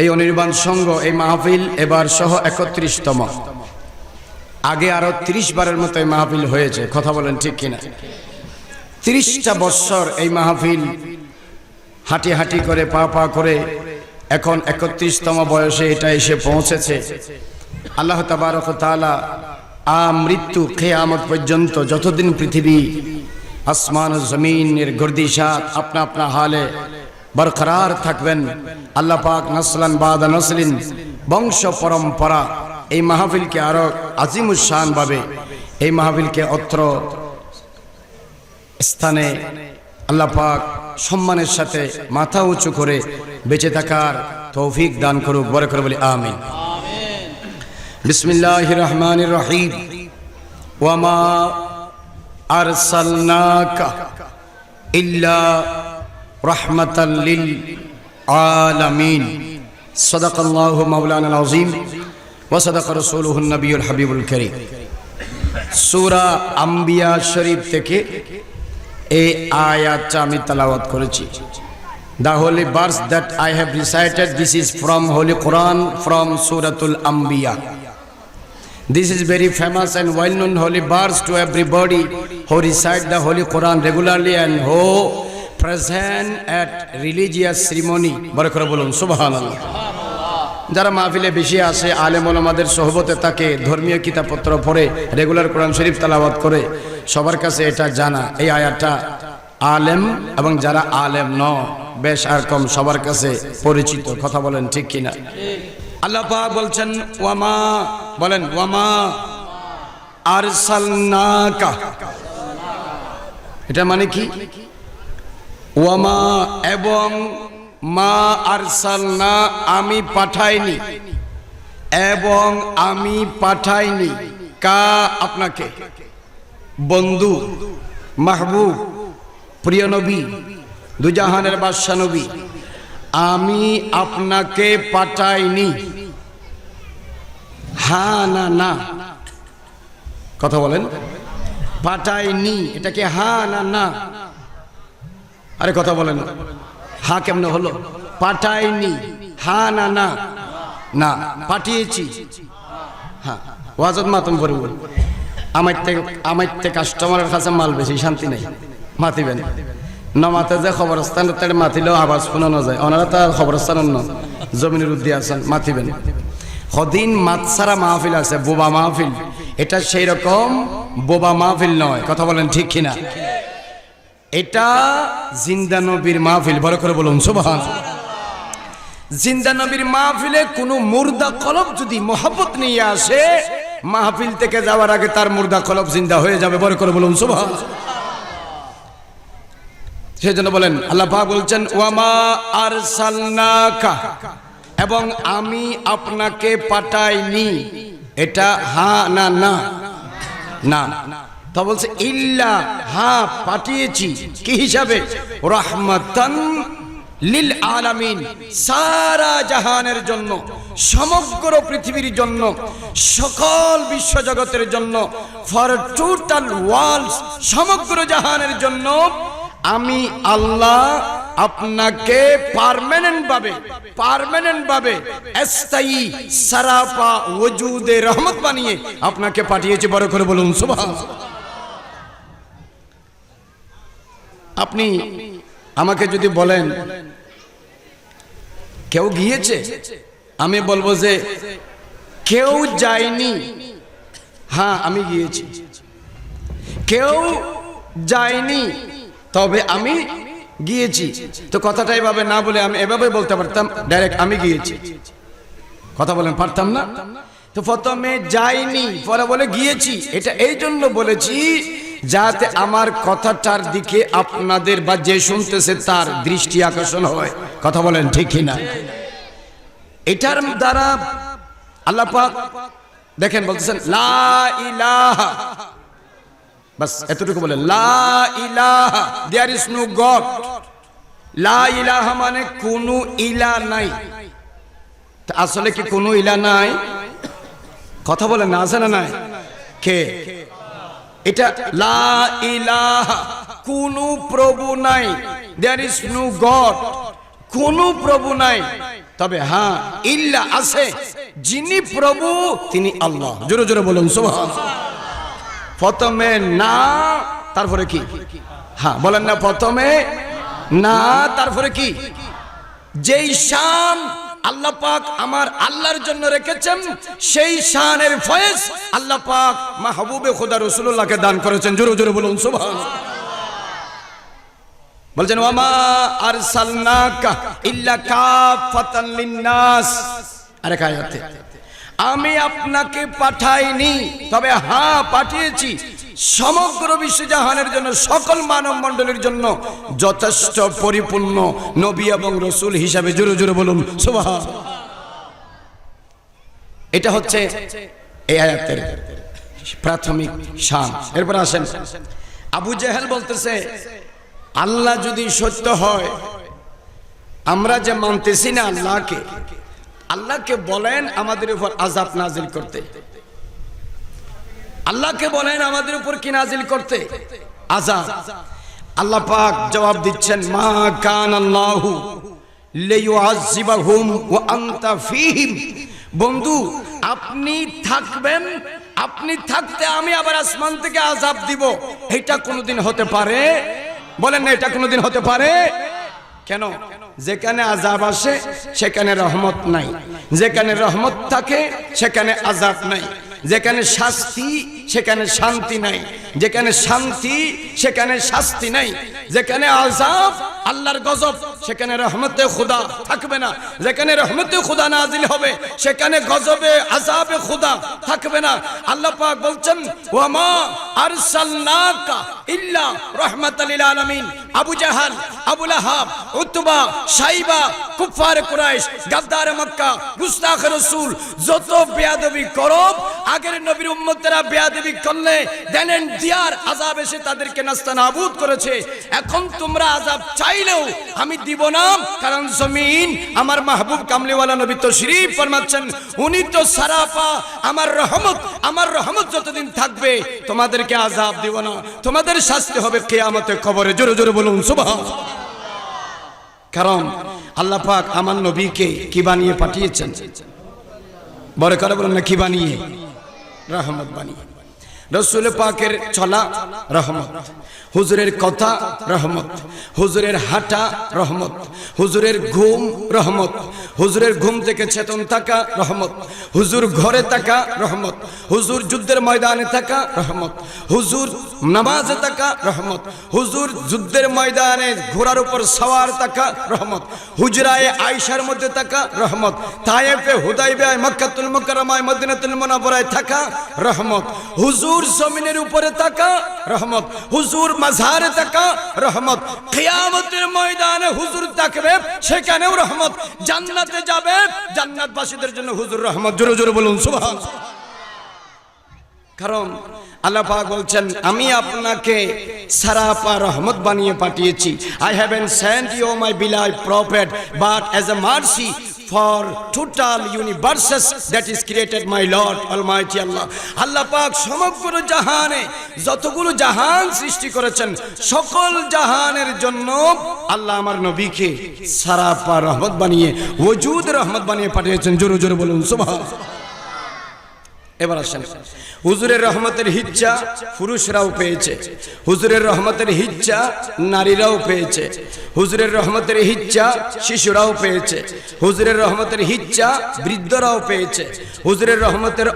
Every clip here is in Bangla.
এই অনির্বাণ সংঘ এই মাহফিল এবার সহ ৩১তম। আগে আরো ৩০ বারের মতো এই মাহফিল হয়েছে, কথা বলেন ঠিক কিনা? ৩০টা বছর এই মাহফিল হাঁটি হাঁটি করে পা পা করে এখন ৩১তম বয়সে এটা এসে পৌঁছেছে। আল্লাহ তাবারক ওয়া তাআলা মৃত্যু কিয়ামত পর্যন্ত যতদিন পৃথিবী আসমান ও জমিনের গর্দিশাত আপনা আপনা হালে বরকরার থাকবেন, আল্লাহ পাক নসলান বাদা নসলিন বংশ পরম্পরা এই মাহফিলকে আরো আজিমুশান ভাবে এই মাহফিলকে অত্র স্থানে আল্লাহ পাক সম্মানের সাথে মাথা উঁচু করে বেঁচে থাকার তৌফিক দান করুক। বড় করে বলি আমিন। বিসমিল্লাহির রহমানির রহিম। ওয়া মা আরসালনাকা ইল্লা রাহমাতাল লিল আলামিন। সাদাকাল্লাহু মাওলানাল আযীম ওয়া সাদাকা রাসূলুহুন নবিয়ুল হাবিবুল কারীম। সূরা আম্বিয়া শরীফ থেকে এই আয়াতটা আমি তেলাওয়াত করেছি। The holy verse that I have recited, this is from Holy Quran, from Suratul Anbiya. This is very famous and well-known holy verse to everybody who recite the Holy Quran regularly and who present at religious ceremony. বরকত বলুন সুবহানাল্লাহ। যারা মাহফিলে বেশি আসে, আলেম ওলামাদের সোহবতে থাকে, ধর্মীয় কিতাবপত্র পড়ে, রেগুলার কোরআন শরীফ তেলাওয়াত করে, সবার কাছে এটা জানা এই আয়াতটা আলেম এবং যারা আলেম নয় বেশ আর কম সবার কাছে পরিচিত, কথা বলেন ঠিক কিনা? আল্লাহ পাক বলছেন ওয়ামা, বলেন ওয়ামা আরসালনাকা, এটা মানে কি? ওয়ামা এবং মা আরসালনা আমি পাঠাইনি, এবং আমি পাঠাইনি কা আপনাকে, বন্ধু মাহবুব প্রিয় নবী দুজাহানের বাদশা নবী, আমি আপনাকে পাঠাইনি। হ্যাঁ না না, কথা বলেন। পাঠাইনি এটাকে হ্যাঁ না না, আরে কথা বলেন। হ্যাঁ কেমনে হলো? পাঠাইনি, হ্যাঁ না না, না পাঠিয়েছি। হ্যাঁ ওয়াজত মাতম করব, আমার থেকে কাস্টমারের কাছে মাল বেশি, শান্তি নেই, মাতিবেন না। মাতে যে খবরস্থানের তাদের মাতিলেও আওয়াজ শোনানো যায়, ওনারা তার খবরস্থান জমিনের উদ্দি আছেন, মাতিবেন। সদিন মাতসারা মাহফিল আছে, বোবা মাহফিল, এটা সেই রকম বোবা মাহফিল নয়, কথা বলেন ঠিক কিনা? এটা জিন্দা নবীর মাহফিল, বড় করে বলুন সুবহানাল্লাহ। জিন্দা নবীর মাহফিলে কোনো মুর্দা কলব যদি মোহাব্বত নিয়ে আসে, মাহফিল থেকে যাওয়ার আগে তার মুর্দা কলব জিন্দা হয়ে যাবে, বড় করে বলুন সুবহানাল্লাহ। সেজন্য বলেন আল্লাহ পাক বলছেন ওয়ামা আরসালনাকা, এবং আমি আপনাকে পাঠাইনি, এটা হ্যাঁ না না না, তা বলছে ইল্লা, হ্যাঁ পাঠিয়েছি কি হিসাবে? রাহমাতান লিল আলামিন, সারা জাহানের জন্য, সমগ্র পৃথিবীর জন্য, সকল বিশ্বজগতের জন্য, ফর টোটাল ওয়ার্ল্ড, সমগ্র জাহানের জন্য আমি আল্লাহ আপনাকে পার্মানেন্ট ভাবে স্থায়ী সারাপা ওজুদে রহমত বানিয়ে আপনাকে পাঠিয়েছি, বড় করে বলুন সুবহানাল্লাহ। আপনি আমাকে যদি বলেন কেউ গিয়েছে, আমি বলবো যে কেউ যায়নি, হ্যাঁ আমি গিয়েছি। কেউ যায়নি তবে আমি গিয়েছি, তো কথাটা এভাবে না বলে আমি এভাবে বলতে পারতাম ডাইরেক্ট আমি গিয়েছি, কথা বলেন পারতাম না? তো প্রথমে যাইনি পরে বলে গিয়েছি, এটা এই জন্য বলেছি যাতে আমার কথাটার দিকে আপনাদের বা যে শুনতেছে তার দৃষ্টি আকর্ষণ হয়, কথা বলেন ঠিক কিনা? এটার দ্বারা আল্লাহ পাক দেখেন বলতেছেন লা ইলাহা, বাস এতটুকু বলে লা ইলাহা, দেয়ার ইজ নো গড। লা ইলাহা মানে কোনো ইলা নাই। আসলে কি কোনো ইলা নাই? কথা বলে না, আছে না নাই? কে? এটা লা ইলাহা, কোনো প্রভু নাই, দেয়ার ইজ নো গড, কোনো প্রভু নাই। তবে হ্যাঁ ইল্লা আছে, যিনি প্রভু তিনি আল্লাহ। জোরে জোরে বলুন সুবহানাল্লাহ। প্রথমে না, তারপরে কি? হ্যাঁ বলেন না, প্রথমে না তারপরে কি? যেই শান আল্লাহ পাক আমার আল্লাহর জন্য রেখেছেন, সেই শানের ফয়েজ আল্লাহ পাক মাহবুবে খোদা রাসূলুল্লাহকে দান করেছেন। জোরে জোরে বলুন সুবহানাল্লাহ। বলছেন ওয়ামা আরসালনাকা ইল্লা কাফাতান লিন্নাস। আরেক আয়াতে আমি আপনাকে পাঠাইনি, তবে হ্যাঁ পাঠিয়েছি সমগ্র বিশ্বজাহানের জন্য, সকল মানব মণ্ডলীর জন্য যথেষ্ট পরিপূর্ণ নবী এবং রসুল হিসাবে। জোরে জোরে বলুন সুবহানাল্লাহ। এটা হচ্ছে এই আয়াতের প্রাথমিক শান। এরপর আসেন, আবু জেহেল বলতেছে আল্লাহ যদি সত্য হয়, আমরা যে মানতেছি না আল্লাহকে, আল্লাহকে বলেন আমাদের উপর আযাব নাজিল করতে। আল্লাহকে বলেন আমাদের উপর কি নাজিল করতে? আযাব। আল্লাহ পাক জবাব দিচ্ছেন মা কানাল্লাহু লিয়ুআযিবাহুম ওয়া আনতা ফীহিম। বন্ধু আপনি থাকবেন, আপনি থাকতে আমি আবার আসমান থেকে আযাব দিব, এটা কোনোদিন হতে পারে? বলেন না, এটা কোনোদিন হতে পারে? কেন? যেখানে আযাব আসে সেখানে রহমত নাই, যেখানে রহমত থাকে সেখানে আযাব নাই, যেখানে শাস্তি সেখানে শান্তি নাই, যেখানে শান্তি সেখানে শাস্তি নাই, যেখানে আযাব আল্লাহর গজব সেখানে রহমতে খোদা থাকবে না, যেখানে রহমতে খোদা নাজিল হবে সেখানে গজবে আযাবে খোদা থাকবে না। আল্লাহ পাক বলছেন ওয়ামা আরসালনাকা ইল্লা রাহমাতাল লিল আলামিন। আবু জাহাল, আবু লাহাব, উতবা, সাইবা, কুফার কুরাইশ, গাদ্দার মক্কা, গুস্তাখ রাসূল যত বেয়াদবি করব, আগের নবীর উম্মতেরা বেয়াদবি করলে দেনেন দিয়ার আযাব এসে তাদেরকে নাস্তানাবুদ করেছে। এখন তোমরা আযাব চাইলেও আমি দিব না, কারণ জমিন আমার মাহবুব কামলিওয়ালা নবী তাশরীফ ফরমাচ্ছেন, উনি তো সারাপা আমার রহমত যতদিন থাকবে তোমাদেরকে আযাব দিব না, তোমাদের শাস্তি হবে কিয়ামতে কবরে। জোরে জোরে বলুন সুবহানাল্লাহ। কারণ আল্লাহ পাক আমার নবীকে কি বানিয়ে পাঠিয়েছেন? বড় করে বলুন না, কি বানিয়ে? রহমত বানিয়ে। রসুল পাকের চলা রহমত, হুজুরের কথা রহমত, হুজুরের হাঁটা রহমত, হুজুরের ঘুম রহমত, হুজুরের ঘুম থেকে চেতন থাকা রহমত, হুজুর ঘরে থাকা রহমত, হুজুর যুদ্ধের ময়দানে থাকা রহমত, হুজুর নামাজে থাকা রহমত, হুজুর যুদ্ধের ময়দানে ঘোড়ার উপর সওয়ার থাকা রহমত, হুজরায়ে আয়েশার মধ্যে থাকা রহমত, তায়েফে, হুদাইবিয়ায়, মক্কাতুল মুকাররমায়, মদিনাতুল মুনাওয়ারায় থাকা রহমত, হুজুর জমিনের উপরে থাকা রহমত, হুজুর মাজারে থাকা রহমত, কিয়ামতের ময়দানে হুজুর থাকবে সেখানেও রহমত, জান্নাতে যাবে জান্নাতবাসীদের জন্য হুজুর রহমত। জোরে জোরে বলুন সুবহানাল্লাহ। কারণ আল্লাহ পাক বলছেন আমি আপনাকে সারাপা রহমত বানিয়ে পাঠিয়েছি। I haven't sent you my beloved prophet but as a mercy for total universes that is created my Lord Almighty Allah. আল্লাহ পাক সমগ্র জাহানে যতগুলো জাহান সৃষ্টি করেছেন সকল জাহানের জন্য আল্লাহ আমার নবীকে সারাপা রহমত বানিয়ে, ওজুদ রহমত বানিয়ে পাঠিয়েছেন। জোরে জোরে বলুন সুবহানাল্লাহ। এবার আসেন, হুজুরের রহমতের হিজ্জা পুরুষরাও পেয়েছে, হুজুরের রহমতের হিজ্জা নারীরাও পেয়েছে, হুজুরের রহমতের হিজ্জা শিশুরাও পেয়েছে, হুজুরের রহমতের হিজ্জা বৃদ্ধরাও পেয়েছে, হুজুরের রহমতের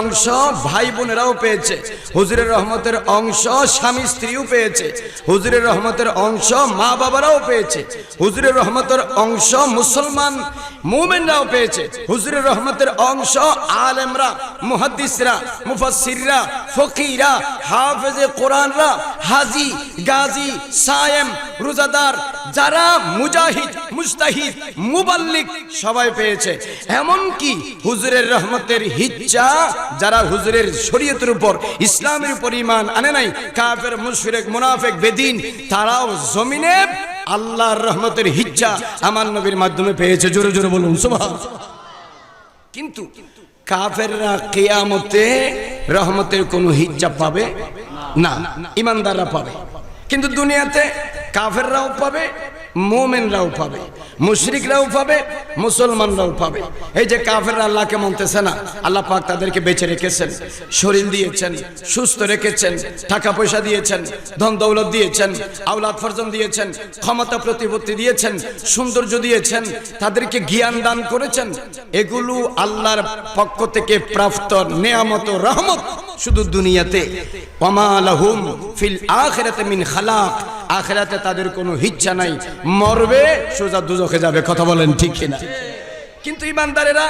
অংশ ভাই বোনেরাও পেয়েছে, হুজুরের রহমতের অংশ স্বামী স্ত্রীও পেয়েছে, হুজুরের রহমতের অংশ মা বাবারাও পেয়েছে, হুজুরের রহমতের অংশ মুসলমান মুমিনরাও পেয়েছে, হুজুরের রহমতের অংশ আলেমরা, মুহাদ্দিসরা, মুফাসসিররা, ফকিরা, হাফেজে কোরআনরা, হাজী, গাজী, সায়েম, রোজাদার, যারা মুজাহিদ, মুজতাহিদ, মুবাল্লিগ সবাই পেয়েছে। এমন কি হুজুরের রহমতের হিজ্জা যারা হুজুরের শরীয়তের উপর, ইসলামের উপর ঈমান আনে নাই, কাফের, মুশরিক, মুনাফিক, বেদিন, তারাও জমিনে আল্লাহর রহমতের হিজ্জা আমার নবীর মাধ্যমে পেয়েছে। জোরে জোরে বলুন সুবহানাল্লাহ। কিন্তু কাফেররা কিয়ামতে রহমতের কোনো হিজ্জা পাবে না, ঈমানদাররা পাবে। কিন্তু দুনিয়াতে কাফেররাও পাবে, মুমিনরাও পাবে, মুশরিকরাও পাবে, মুসলমানরাও পাবে। এই যে কাফেররা আল্লাহকে মানতেছে না, আল্লাহ পাক তাদেরকে বেঁচে রেখেছেন, শরীর দিয়েছেন, সুস্থ রেখেছেন, টাকা পয়সা দিয়েছেন, ধন দৌলত দিয়েছেন, আওলাদ ফরজন দিয়েছেন, ক্ষমতা প্রতিপত্তি দিয়েছেন, সৌন্দর্য দিয়েছেন, তাদেরকে জ্ঞান দান করেছেন। এগুলো আল্লাহর পক্ষ থেকে প্রাপ্ত নেয়ামত রহমত শুধু দুনিয়াতে। ওয়ামা লাহুম ফিল আখিরাতি মিন খালাক, আখিরাতে তাদের কোনো ইচ্ছা নাই, মরবে সোজা দুজখে যাবে। কথা বলেন ঠিক কিনা? কিন্তু ঈমানদারেরা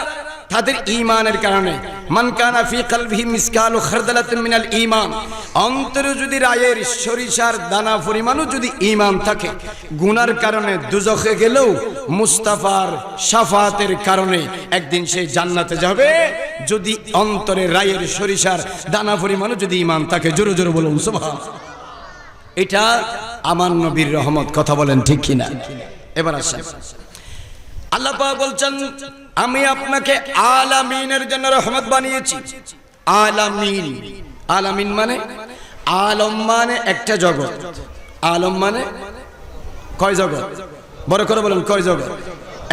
তাদের ঈমানের কারণে, মান কানা ফি কলবিহি মিসকালু খারদালাতিন মিনাল ঈমান, অন্তরে যদি রায়ের সরিষার দানা পরিমাণও যদি ঈমান থাকে, গুনার কারণে দুজখে গেলেও মুস্তাফার শাফাতের কারণে একদিন সে জান্নাতে যাবে, যদি অন্তরে রায়ের সরিষার দানা পরিমাণও যদি ঈমান থাকে। জোরে জোরে বলুন সুবহানাল্লাহ। এটা আমার নবীর রহমত। কথা বলেন ঠিক কিনা? এবার আসেন, আল্লাহ পাক বলছেন আমি আপনাকে আলামিনের জন্য রহমত বানিয়েছি। আলামিন, আলামিন মানে আলম মানে একটা জগৎ। আলম মানে কয় জগৎ? বড় করে বলেন কয় জগৎ?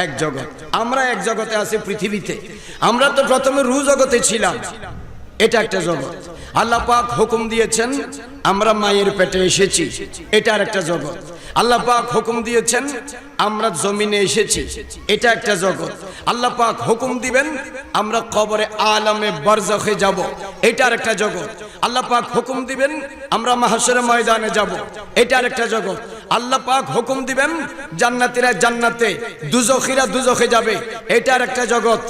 এক জগৎ। আমরা এক জগতে আছি পৃথিবীতে। আমরা তো প্রথমে রু জগতে ছিলাম, এটা একটা জগৎ। আল্লাহ পাক হুকুম দিয়েছেন আমরা মায়ের পেটে এসেছি, এটা একটা জগৎ। আল্লাহ পাক হুকুম দিয়েছেন আমরা জমিনে এসেছি, এটা একটা জগৎ। আল্লাহ পাক হুকুম দিবেন আমরা কবরে আলামে বারজাখে যাব, এটা একটা জগৎ। আল্লাহ পাক হুকুম দিবেন আমরা মাহশরের ময়দানে যাব, এটা একটা জগৎ। আল্লাহ পাক হুকুম দিবেন জান্নাতীরা জান্নাতে, দুজখীরা দুজখে যাবে, এটা একটা জগৎ।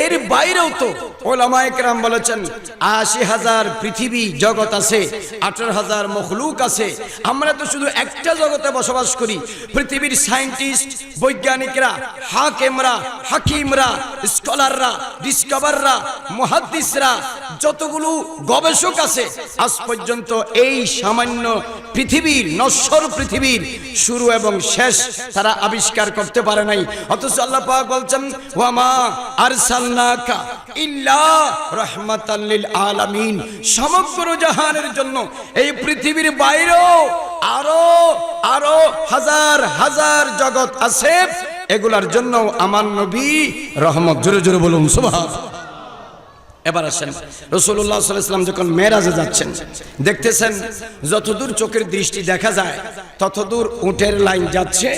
এর বাইরেও তো উলামায়ে কেরাম বলেছেন ৮০,০০০ পৃথিবী জগৎ আছে, ১৮,০০০ মখলুক আছে। আমরা তো শুধু একটা জগতে বসবাস করি। পৃথিবীর সায়েন্টিস্ট, বৈজ্ঞানিকরা, হাকিমরা, স্কলাররা, ডিসকভাররা, মুহাদ্দিসরা, যতগুলো গবেষক আছে, আজ পর্যন্ত এই সামান্য পৃথিবীর, নশ্বর পৃথিবীর শুরু এবং শেষ তারা আবিষ্কার করতে পারে নাই। অথচ আল্লাহ পাক বলছেন ওয়ামা আরসালনাকা ইল্লা রাহমাতাল লিল আলামিন, সমগ্র জাহানের জন্য। এই পৃথিবীর বাইরেও আরো হাজার হাজার জগৎ আছে, এগুলার জন্য আমার নবী রহমত। জোরে জোরে বলুন সুবহানাল্লাহ। এবার আসেন, রাসূলুল্লাহ সাল্লাল্লাহু আলাইহি ওয়াসাল্লাম যখন মেরাজে যাচ্ছেন, দেখতেছেন যতদূর চোখের দৃষ্টি দেখা যায় ততদূর উটের লাইন যাচ্ছে,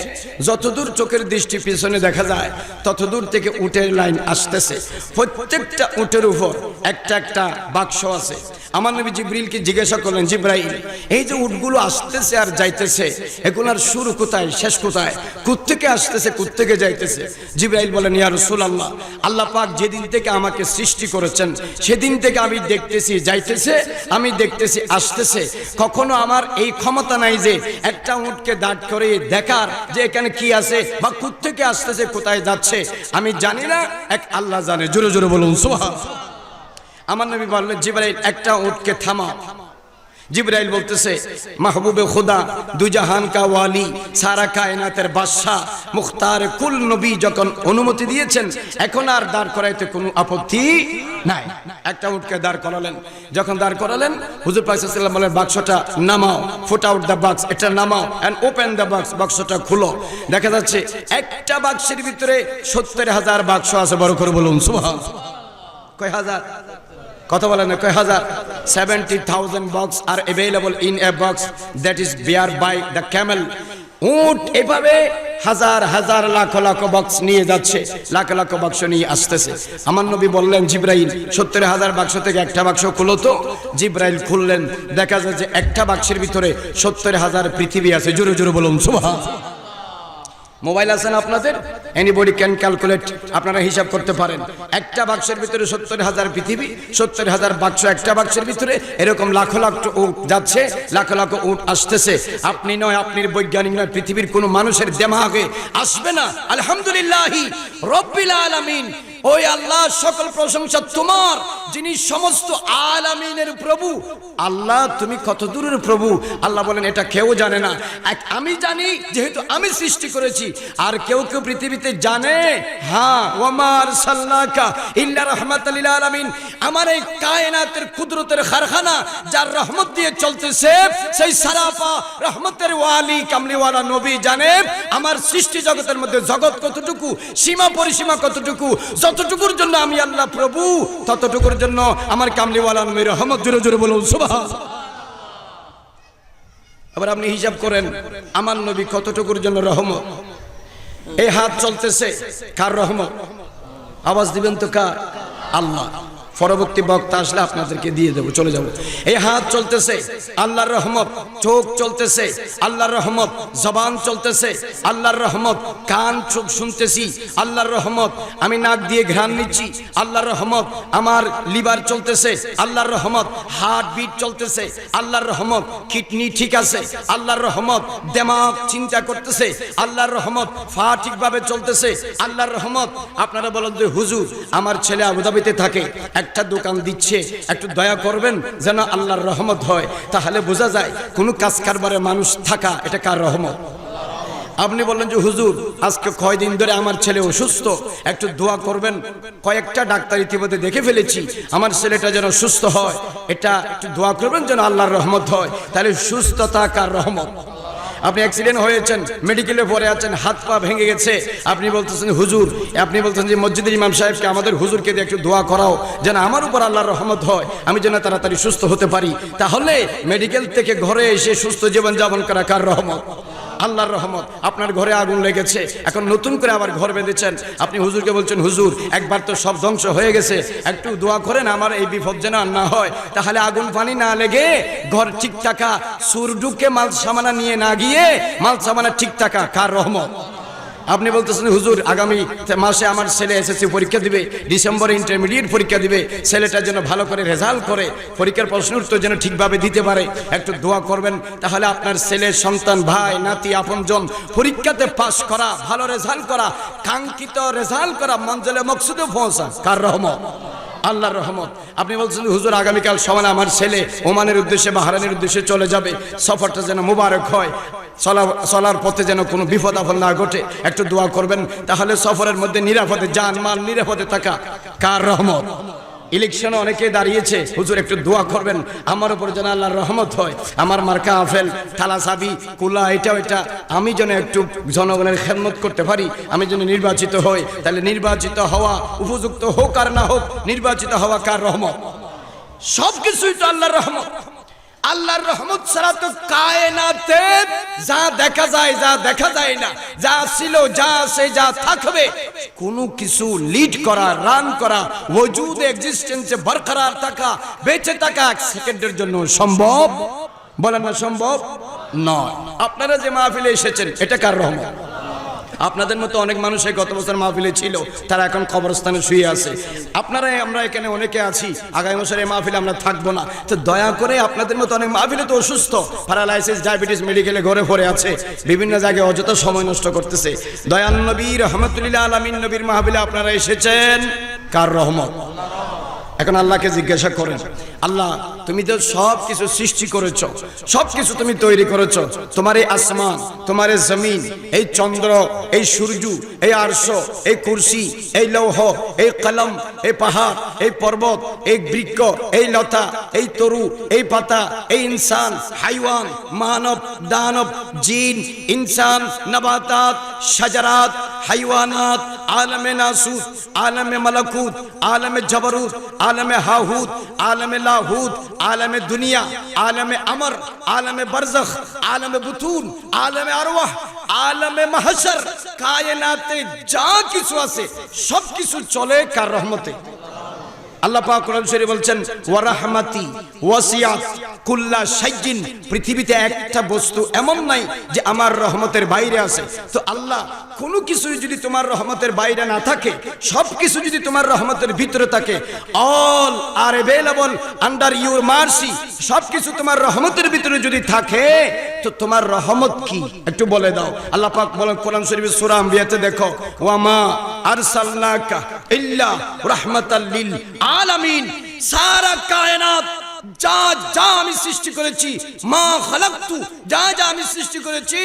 যতদূর চোখের দৃষ্টি পিছনে দেখা যায় ততদূর থেকে উটের লাইন আসতেছে। প্রত্যেকটা উটের উপর একটা একটা বাক্স আছে। আমার নবী জিবরিলকে জিজ্ঞাসা করলেন, জিবরাইল, এই যে উটগুলো আসতেছে আর যাইতেছে, এগুলোর শুরু কোথায়, শেষ কোথায়, কোত্থেকে আসতেছে, কোত্থেকে যাইতেছে? জিবরাইল বলেন, ইয়া রাসূলুল্লাহ, আল্লাহ পাক যেদিন থেকে আমাকে সৃষ্টি করেছেন সেদিন থেকে আমি দেখতেছি যাইতেছে, আমি দেখতেছি আসতেছে। কখনো আমার এই ক্ষমতা নাই যে একটা উটকে দাঁড় করে দেখার যে এখানে কি আছে বা কোত্থেকে আসতেছে, কোথায় যাচ্ছে, আমি জানি না, এক আল্লাহ জানে। জোরে জোরে বলুন সুবহানাল্লাহ। আমার নবী বললেন, জিবরাইল একটা উটকে থামাও। জিবরাইল বলতেছে, মাহবুবে খুদা, দুজাহান কা ওয়ালি, সারা কায়নাতের বাদশা, মুখতার কুল নবী যখন অনুমতি দিয়েছেন, এখন আর দাঁড় করাইতে কোনো আপত্তি নাই। একটা উটকে দাঁড় করালেন। যখন দাঁড় করালেন, হুজুর পাক সাল্লাল্লাহু আলাইহি ওয়াসাল্লাম বলেন, বাক্সটা নামাও, ফুট আউট দ্য বক্স, এটা নামাও এন্ড ওপেন দ্য বক্স, বাক্সটা খুলো। দেখা যাচ্ছে একটা বাক্সের ভিতরে ৭০,০০০ বাক্স আছে। বড় করে বলুন সুবহানাল্লাহ। কয় হাজার? কথা বলেন না, কয় হাজার? 70,000 box are available in a box that is bear by the camel. উট এভাবে হাজার হাজার লাখ লাখ বক্স নিয়ে যাচ্ছে, লাখ লাখ বাক্স নিয়ে আসতেছে। আমার নবী বললেন, জিবরাইল ৭০,০০০ বাক্স থেকে একটা বাক্স খুলো তো। জিবরাইল খুললেন, দেখা যায় যে একটা বাক্সের ভিতরে ৭০,০০০ পৃথিবী আছে। জোরে জোরে বলুন সুবহানাল্লাহ। মোবাইল আছে না আপনাদের? এনিবডি ক্যান ক্যালকুলেট, আপনারা হিসাব করতে পারেন। একটা বাক্সের ভিতরে ৭০,০০০ পৃথিবী, ৭০,০০০ বাক্স একটা বাক্সের ভিতরে, এরকম লাখ লাখ উট যাচ্ছে, লাখ লাখ উট আসতেছে। আপনি নয়, আপনার বৈজ্ঞানিক নয়, পৃথিবীর কোনো মানুষের দেমাগে আসবে না আলহামদুলিল্লাহি রব্বিল আলামিন ওই আল্লাহ সকল প্রশংসা তোমার, যিনি সমস্ত আলামিনের প্রভু। আল্লাহ তুমি কত দূরের প্রভু? আল্লাহ বলেন এটা কেউ জানে না, আমি জানি, যেহেতু আমি সৃষ্টি করেছি। আর কেউ কেউ পৃথিবীতে জানে, হ্যাঁ, ওয়া আরসালনাকা ইল্লা রাহমাতাল লিল আলামিন। আমার এই কায়নাতের কুদরতের কারখানা যার রহমত দিয়ে চলতেছে, সেই সারাপা রহমতের ওয়ালি কামলিওয়ালা নবী জানে আমার সৃষ্টি জগতের মধ্যে জগৎ কতটুকু, সীমা পরিসীমা কতটুকু। যতটুকুর জন্য আমি আল্লাহ প্রভু, ততটুকুর জন্য আমার কামলিওয়ালা নবীর রহমত। জোরে জোরে বলুন সুবহানাল্লাহ। আবার আপনি হিসাব করেন আমার নবী কতটুকুর জন্য রহমত। এই হাত চলতেছে, কার রহমত? আওয়াজ দিবেন তো কার? আল্লাহ। পরবর্তী বক্তা আসলে আপনাদেরকে দিয়ে দেবো, চলে যাব। এই হাত চলতেছে, আল্লাহর রহমত। চোখ চলতেছে, আল্লাহর রহমত। জবান চলতেছে, আল্লাহর রহমত। কান চোখ শুনতেছি, আল্লাহর রহমত। আমি নাক দিয়ে ঘ্রাণ নিচ্ছি, আল্লাহর রহমত। আমার লিভার চলতেছে, আল্লাহর রহমত। হার্ট বিট চলতেছে, আল্লাহর রহমত। কিডনি ঠিক আছে, আল্লাহর রহমত। দিমাগ চিন্তা করতেছে, আল্লাহর রহমত। পা ঠিকভাবে চলতেছে, আল্লাহর রহমত। আপনারা বলেন যে হুজুর আমার ছেলে আবুধাবিতে থাকে, একটা দোকান দিচ্ছে, একটু দয়া করবেন যেন আল্লাহর রহমত হয়। তাহলে বোঝা যায় কোনো কাজ কারবারে মানুষ থাকা এটা কার রহমত? আপনি বললেন যে হুজুর আজকে কয়দিন ধরে আমার ছেলে অসুস্থ, একটু দোয়া করবেন। কয়েকটা ডাক্তার ইতিমধ্যে দেখে ফেলেছি, আমার ছেলেটা যেন সুস্থ হয়, এটা একটু দোয়া করবেন যেন আল্লাহর রহমত হয়। তাহলে সুস্থতা কার রহমত? আপনি অ্যাক্সিডেন্ট হয়েছেন, মেডিকেলে পড়ে আছেন, হাত পা ভেঙে গেছে, আপনি বলতেছেন হুজুর, আপনি বলতেছেন যে মসজিদের ইমাম সাহেবকে, আমাদের হুজুরকে দিয়ে একটু দোয়া করাও যেন আমার উপর আল্লাহর রহমত হয়, আমি যেন তাড়াতাড়ি সুস্থ হতে পারি। তাহলে মেডিকেল থেকে ঘরে এসে সুস্থ জীবন যাপন করা কার রহমত? আল্লাহর রহমত। আপনার ঘরে আগুন লেগেছে, এখন নতুন করে আবার ঘর বেঁধেছেন, আপনি হুজুরকে বলছেন হুজুর একবার তো সব ধ্বংস হয়ে গেছে, একটু দোয়া করেন আমার এই বিপদ যেন আর না হয়। তাহলে আগুন পানি না লেগে ঘর ঠিক থাকা, সুর ঢুকে মাল সামানা নিয়ে না গিয়ে মাল সামানা ঠিক থাকা কার রহমত? আপনি বলতেছেন হুজুর আগামী মাসে আমার ছেলে এসএসসি পরীক্ষা দিবে, ডিসেম্বরে ইন্টারমিডিয়েট পরীক্ষা দিবে, ছেলেটা যেন ভালো করে রেজাল্ট করে, পরীক্ষার প্রশ্ন উত্তর যেন ঠিকভাবে দিতে পারে, একটু দোয়া করবেন। তাহলে আপনার ছেলে, সন্তান, ভাই, নাতি, আপনজন পরীক্ষাতে পাস করা, ভালো রেজাল্ট করা, কাঙ্ক্ষিত রেজাল্ট করা, মঞ্জিলে মকসুদে পৌঁছা কার রহমত? আল্লাহর রহমত। আপনি বলছেন হুজুর আগামীকাল সমানে আমার ছেলে ওমানের উদ্দেশ্যে, বাহরাইনের উদ্দেশ্যে চলে যাবে, সফরটা যেন মুবারক হয়, চলার পথে যেন কোনো বিপদ আপদ না ঘটে, একটু দোয়া করবেন। তাহলে সফরের মধ্যে নিরাপদে যান মাল নিরাপদে থাকা কার রহমত? ইলেকশনে অনেকে দাঁড়িয়েছে, হুজুর একটু দোয়া করবেন আমার উপর যেন আল্লাহর রহমত হয়, আমার মার্কা আফেল, থালা চাবি, কুলা, এটা ওইটা, আমি যেন একটু জনগণের খেদমত করতে পারি, আমি যেন নির্বাচিত হই। তাহলে নির্বাচিত হওয়া, উপযুক্ত হোক আর না হোক, নির্বাচিত হওয়া কার রহমত? সবকিছুই তো আল্লাহর রহমত। আল্লাহর রহমত ছাড়া তো কায়নাতে যা দেখা যায়, যা দেখা যায় না, যা ছিল, যা আছে, যা থাকবে, কোনো কিছু লিড করা, রান করা, ওজুদ এক্সিস্টেন্সে বরকরার থাকা, বেঁচে থাকা এক সেকেন্ডের জন্য সম্ভব? বলেন না সম্ভব নয়। আপনারা যে মাহফিলে এসেছেন এটা কার রহমত? আপনাদের মতো অনেক মানুষ এই গত বছর মাহফিলে ছিল, তারা এখন কবরস্থানে শুয়ে আছে। আপনারা, আমরা এখানে অনেকে আছি, আগামী বছর এই মাহফিলে আমরা থাকবো না। তো দয়া করে আপনাদের মতো অনেক মাহফিলে তো অসুস্থ, প্যারালাইসিস, ডায়াবেটিস, মেডিকেলে ঘরে পড়ে আছে, বিভিন্ন জায়গায় অযথা সময় নষ্ট করতেছে। দয়ান নবী রহমতুল্লাহ আলামিন নবীর মাহফিলে আপনারা এসেছেন কার রহমত? এখন আল্লাহকে জিজ্ঞাসা করেন, আল্লাহ তুমি তো সব কিছু সৃষ্টি করেছো, সব কিছু তুমি তৈরি করেছো, তোমার এই আসমান, তোমার এই জমিন, এই চন্দ্র, এই সূর্য, এই আরশ, এই কুরসি, এই লৌহ, এই কলম, এই পাহাড়, এই পর্বত, এই বৃক্ষ, এই লতা, এই তরু, এই পাতা, এই ইনসান, হাইওয়ান, মানব, দানব, জিন, ইনসান, নবাতাত, শাজারাত, হাইওয়ানাত, আলমে নাসুত, আলমে মালাকুত, আলমে জবরুত, আলমে হাহুত, আলমে লাহুত, আলমে দুনিয়া, আলমে আমর, আলমে বরজখ, আলমে বুতুন, আলমে আরওয়াহ, আলমে মাহশর, কায়নাতে যা কিছু আছে সব কিছু চলে কার রহমতে? আল্লাহ পাক কোরআন শরীফে বলছেন ওয়া রাহমাতি ওয়াসিআত কুল্লা শাইইন, পৃথিবীতে একটা বস্তু এমন নাই যে আমার রহমতের বাইরে আছে। তো আল্লাহ কোনো কিছু যদি তোমার রহমতের বাইরে না থাকে, সব কিছু যদি তোমার রহমতের ভিতরে থাকে, all are available under your mercy, সব কিছু তোমার রহমতের ভিতরে যদি থাকে, তো তোমার রহমত কি একটু বলে দাও। আল্লাহ পাক বলেন কোরআন শরীফে সূরা আম্বিয়াতে দেখো, ওয়া মা আরসালনাকা ইল্লা রাহমাতাল লিল আলামিন। সারা কায়নাত যা যা আমি সৃষ্টি করেছি, মা খালাকতু, যা যা আমি সৃষ্টি করেছি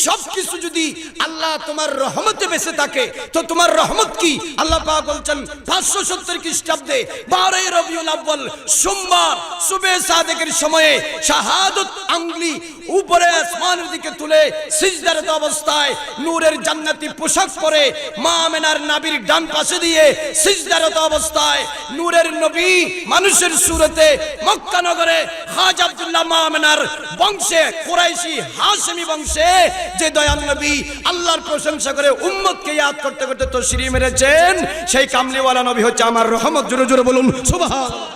সবকিছু যদি আল্লাহ তোমার রহমতে বেঁচে থাকে তো তোমার রহমত কি? আল্লাহ পাক বলছেন 570 খ্রিস্টাব্দে 12 রবিউল আউয়াল সোমবার সুবে সাদেকের সময়ে শাহাদত আঙ্গুলি উপরে আসমানের দিকে তুলে সিজদারত অবস্থায় নূরের জান্নাতি পোশাক পরে মা আমেনার নাভির ডান পাশে দিয়ে সিজদারত অবস্থায় নূরের নবী মানুষের সুরতে মক্কা নগরে খাজা আব্দুল্লাহ মা আমেনার বংশে কুরাইশি হাশমি বংশে যে দয়াল নবী আল্লাহর প্রশংসা করে উম্মতকে ইয়াদ করতে করতে তশরিফ মেরেছেন, সেই কামলিওয়ালা নবী হচ্ছে আমার রহমত। জোরে জোরে বলুন সুবহানাল্লাহ।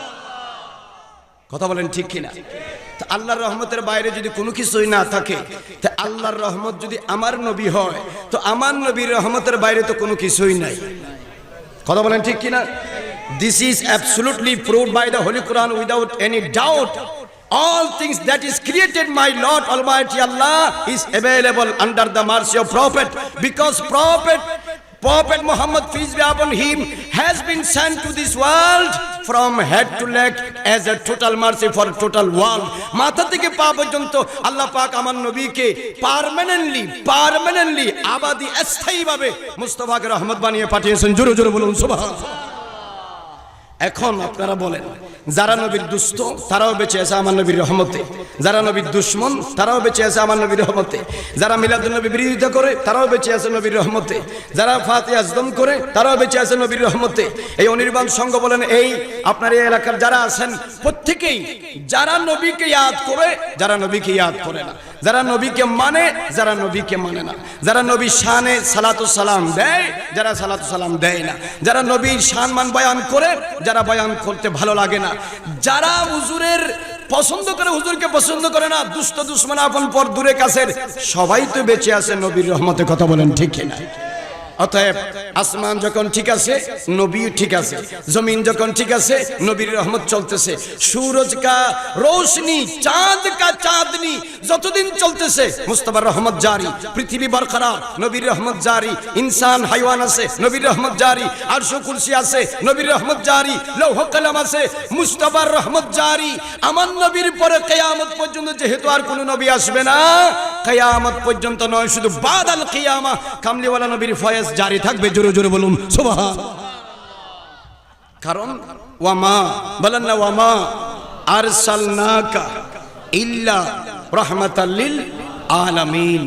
কথা বলেন ঠিক কিনা? তো আল্লাহর রহমতের বাইরে যদি কোনো কিছুই না থাকে, তা আল্লাহর রহমত যদি আমার নবী হয় তো আমার নবীর রহমতের বাইরে তো কোনো কিছুই নাই। কথা বলেন ঠিক কিনা? This is absolutely proved by the Holy Quran without any doubt. All things that is created, my Lord Almighty Allah is available under the mercy of Prophet, because Prophet Muhammad, peace be upon him, has been sent to this world from head to leg as a total mercy for total world. মাথা থেকে পা পর্যন্ত আল্লাহ পাক আমার নবীকে পার্মানেন্টলি আবাদি স্থায়ীভাবে মুস্তাফাকে রহমত বানিয়ে পাঠিয়েছেন। জোরে জোরে বলুন সুবহানাল্লাহ। এখন আপনারা বলেন, যারা নবীর দুষ্ট তারাও বেঁচে আছে আমার নবীর রহমতে, যারা নবীর দুশমন তারাও বেঁচে আছে আমার নবীর রহমতে, যারা মিলাদুন নবী বিরোধিতা করে তারাও বেঁচে আছে নবীর রহমতে, যারা ফাতিহা আজদম করে তারাও বেঁচে আছে নবীর রহমতে। এই অনির্বাণ সংঘ বলেন, এই আপনার এই এলাকার যারা আছেন প্রত্যেকেই যারা নবীকে ইয়াদ করে, যারা নবীকে ইয়াদ করে না, যারা নবীকে মানে, যারা নবীকে মানে না, যারা নবীর শানে সালাতু সালাম দেয়, যারা সালাতু সালাম দেয় না, যারা নবীর শানমান বয়ান করে, যারা বয়ান করতে ভালো লাগে না, যারা হুজুরের পছন্দ করে হুজুরকে পছন্দ করে না, দুষ্ট দুশ্মন আপন পর দূরে কাছের, সবাই তো বেঁচে আছে নবীর রহমতে। কথা বলেন ঠিক কিনা? অতএব আসমান যখন ঠিক আছে নবী ঠিক আছে, জমিন যখন ঠিক আছে নবীর রহমত চলতেছে, সূরজ কা রোশনি চাঁদ কা চাঁদনি যতদিন চলতেছে মুস্তাফার রহমত জারি, পৃথিবী বরকরার নবীর রহমত জারি, ইনসান হাইওয়ান আছে নবীর রহমত জারি, আরশ কুরসি আছে নবীর রহমত জারি, লৌহ কলম আছে মুস্তাফার রহমত জারি। আমার নবীর পরে কিয়ামত পর্যন্ত যেহেতু আর কোনো নবী আসবে না, কিয়ামত পর্যন্ত নয় শুধু বাদাল কিয়ামা কামলিওয়ালা নবীর ফয়েজ জারি থাকবে। জোরে জোরে বলুন সুবহানাল্লাহ। কারণ ওয়ামা বলেন না, ওয়ামা আরসালনাকা ইল্লা রাহমাতাল লিল আলামিন।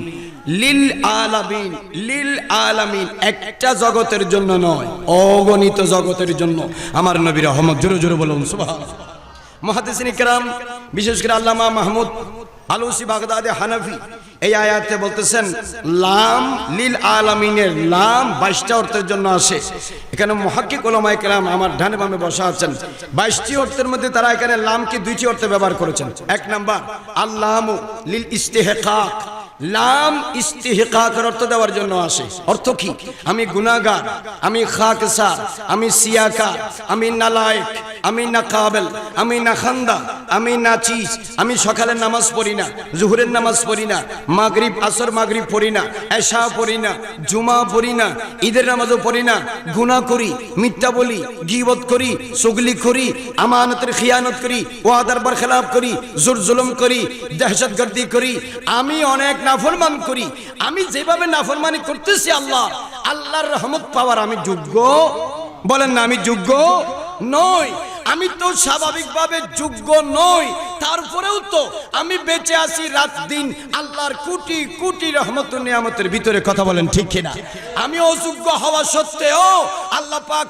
লিল আলামিন, লিল আলামিন একটা জগতের জন্য নয়, অগণিত জগতের জন্য আমার নবীর রহমত। জোরে জোরে বলুন সুবহানাল্লাহ। মুহাদ্দিসিন ইকরাম বিশেষ করে আল্লামা মাহমুদ আলুসি বাগদাদি হানাফি এই আয়াতে বলতেছেন লাম লিল আলামিনের লাম 22টা অর্থের জন্য আসে। এখানে মুহাক্কিক উলামায়ে কেরাম আমার ডানে বামে বসা আছেন, 22টি অর্থের মধ্যে তারা এখানে লামকে 2টি অর্থে ব্যবহার করেছেন। এক নাম্বার আল্লামু লিল ইস্তিহকাক, লাম ইস্তিহকাকের অর্থ দেওয়ার জন্য আসে। অর্থ কি? আমি গুনাহগার, আমি খাকসার, আমি সিয়াকা, আমি নালায়েক, আমি নাকাবেল, আমি নাখান্দা, আমি নাচিস, আমি সকালের নামাজ পড়ি না, জোহরের নামাজ পড়ি না, মাগরিব আসর মাগরিব পড়ি না, এশা পড়ি না, জুমা পড়ি না, ঈদের নামাজও পড়ি না, গুনাহ করি, মিথ্যা বলি, গীবত করি, চুগলি করি, আমানতের খিয়ানত করি, ওয়াদার বরখেলাফ করি, জোর জুলুম করি, দহশতগর্দি করি, আমি অনেক নাফরমান করি। আমি যেভাবে নাফরমানি করতেছি আল্লাহর রহমত পাওয়ার আমি যোগ্য? বলেন না, আমি যোগ্য নই। আমি তো স্বাভাবিকভাবে যোগ্য নই, তারপরেও তো আমি বেঁচে আছি রাত দিন আল্লাহর কোটি কোটি রহমত নিয়ামতের ভিতরে। কথা বলেন ঠিক কিনা? আমি অযোগ্য হওয়া সত্ত্বেও আল্লাহ পাক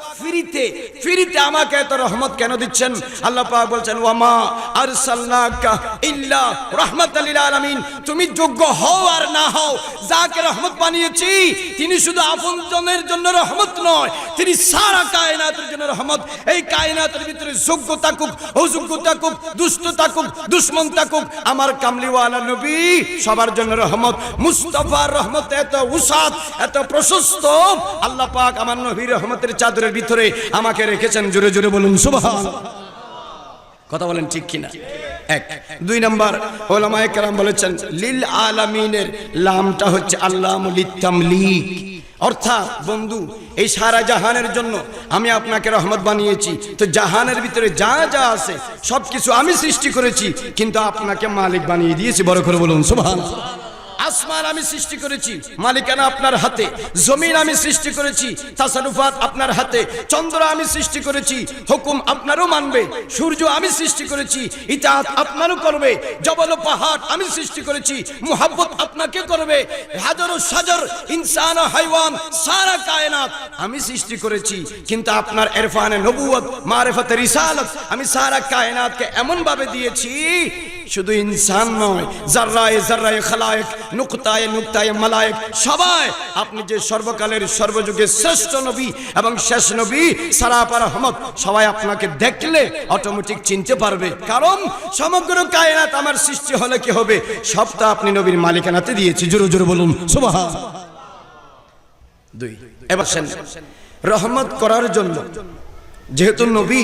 ফ্রিতে আমাকে এত রহমত কেন দিচ্ছেন? আল্লাহ পাক বলছেন ওয়ামা আরসালনাকা ইল্লা রাহমাতাল লিল আলামিন। তুমি যোগ্য হও আর না হও, যাকে রহমত বানিয়েছি তিনি শুধু আপনজনের জন্য রহমত নয়, তিনি সারা কায়নাতের জন্য রহমত। এই কায়নাতের ভিতরে যোগ্য থাকুক, অযোগ্য থাকুক, দুষ্ট থাকুক, দুশ্মন থাকুক, আমার কামলিওয়ালা নবী সবার জন্য রহমত। মুস্তাফার রহমত এত উসাত, এত প্রশস্ত, আল্লাহ পাক আমার নবীর রহমতের চাদরের ভিতরে আমাকে রেখেছেন। জোরে জোরে বলুন সুবহানাল্লাহ। কথা বলেন ঠিক কিনা? এক। দুই নাম্বার উলামায়ে কেরাম বলেছেন লিল আলামিনের লামটা হচ্ছে আল্লামু লিতামলিক। অর্থাৎ বন্ধু, এই সারা জাহানের জন্য আমি আপনাকে রহমত বানিয়েছি। তো জাহানের ভিতরে যা যা আছে সবকিছু আমি সৃষ্টি করেছি, কিন্তু আপনাকে মালিক বানিয়ে দিয়েছি। বড় করে বলুন সুবহানাল্লাহ। আসমান আমি সৃষ্টি করেছি, মালিকানা আপনার হাতে। জমিন আমি সৃষ্টি করেছি, তাসারুফাত আপনার হাতে। চন্দ্র আমি সৃষ্টি করেছি, হুকুম আপনারও মানবে। সূর্য আমি সৃষ্টি করেছি, ইতাআত আপনারও করবে। জবল ও পাহাড় আমি সৃষ্টি করেছি, মুহাব্বত আপনাকে করবে। হাজার ও সাজার, ইনসান ও হাইওয়ান, সারা কায়নাত আমি সৃষ্টি করেছি, কিন্তু আপনার ইরফানে নবুয়ত, মারিফাতে রিসালাত আমি সারা কায়নাতকে এমন ভাবে দিয়েছি, শুধু ইনসান নয়, জাররায়ে জাররায়ে খালায়েক, নুকতায়ে নুকতায়ে মালায়েক, সবাই আপনি যে সর্বকালের সর্বযুগের শ্রেষ্ঠ নবী এবং শেষ নবী সারাপা রহমত, সবাই আপনাকে দেখলে অটোমেটিক চিনতে পারবে। কারণ সমগ্র কায়নাত আমার সৃষ্টি হলে কি হবে, সবটা আপনি নবীর মালিকানাতে দিয়েছি। জোরে জোরে বলুন সুবহানাল্লাহ। দুই, এবার রহমত করার জন্য, যেহেতু নবী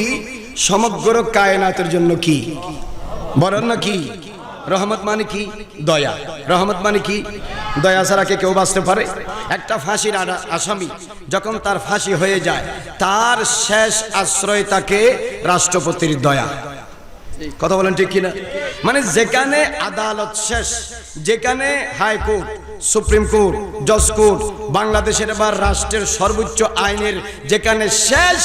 সমগ্র কায়নাতের জন্য কি বলেন না, কি রহমত মানে কি? দয়া। রহমত মানে কি? দয়া ছাড়া কে কেউ বাঁচতে পারে? একটা ফাঁসির আসামি যখন তার ফাঁসি হয়ে যায়, তার শেষ আশ্রয় তাকে রাষ্ট্রপতির দয়া। কথা বলেন ঠিক কিনা? মানে যেখানে আদালত শেষ, যেখানে হাইকোর্ট, সুপ্রিম কোর্ট, জজ কোর্ট, বাংলাদেশের বা রাষ্ট্রের সর্বোচ্চ আইনের যেখানে শেষ,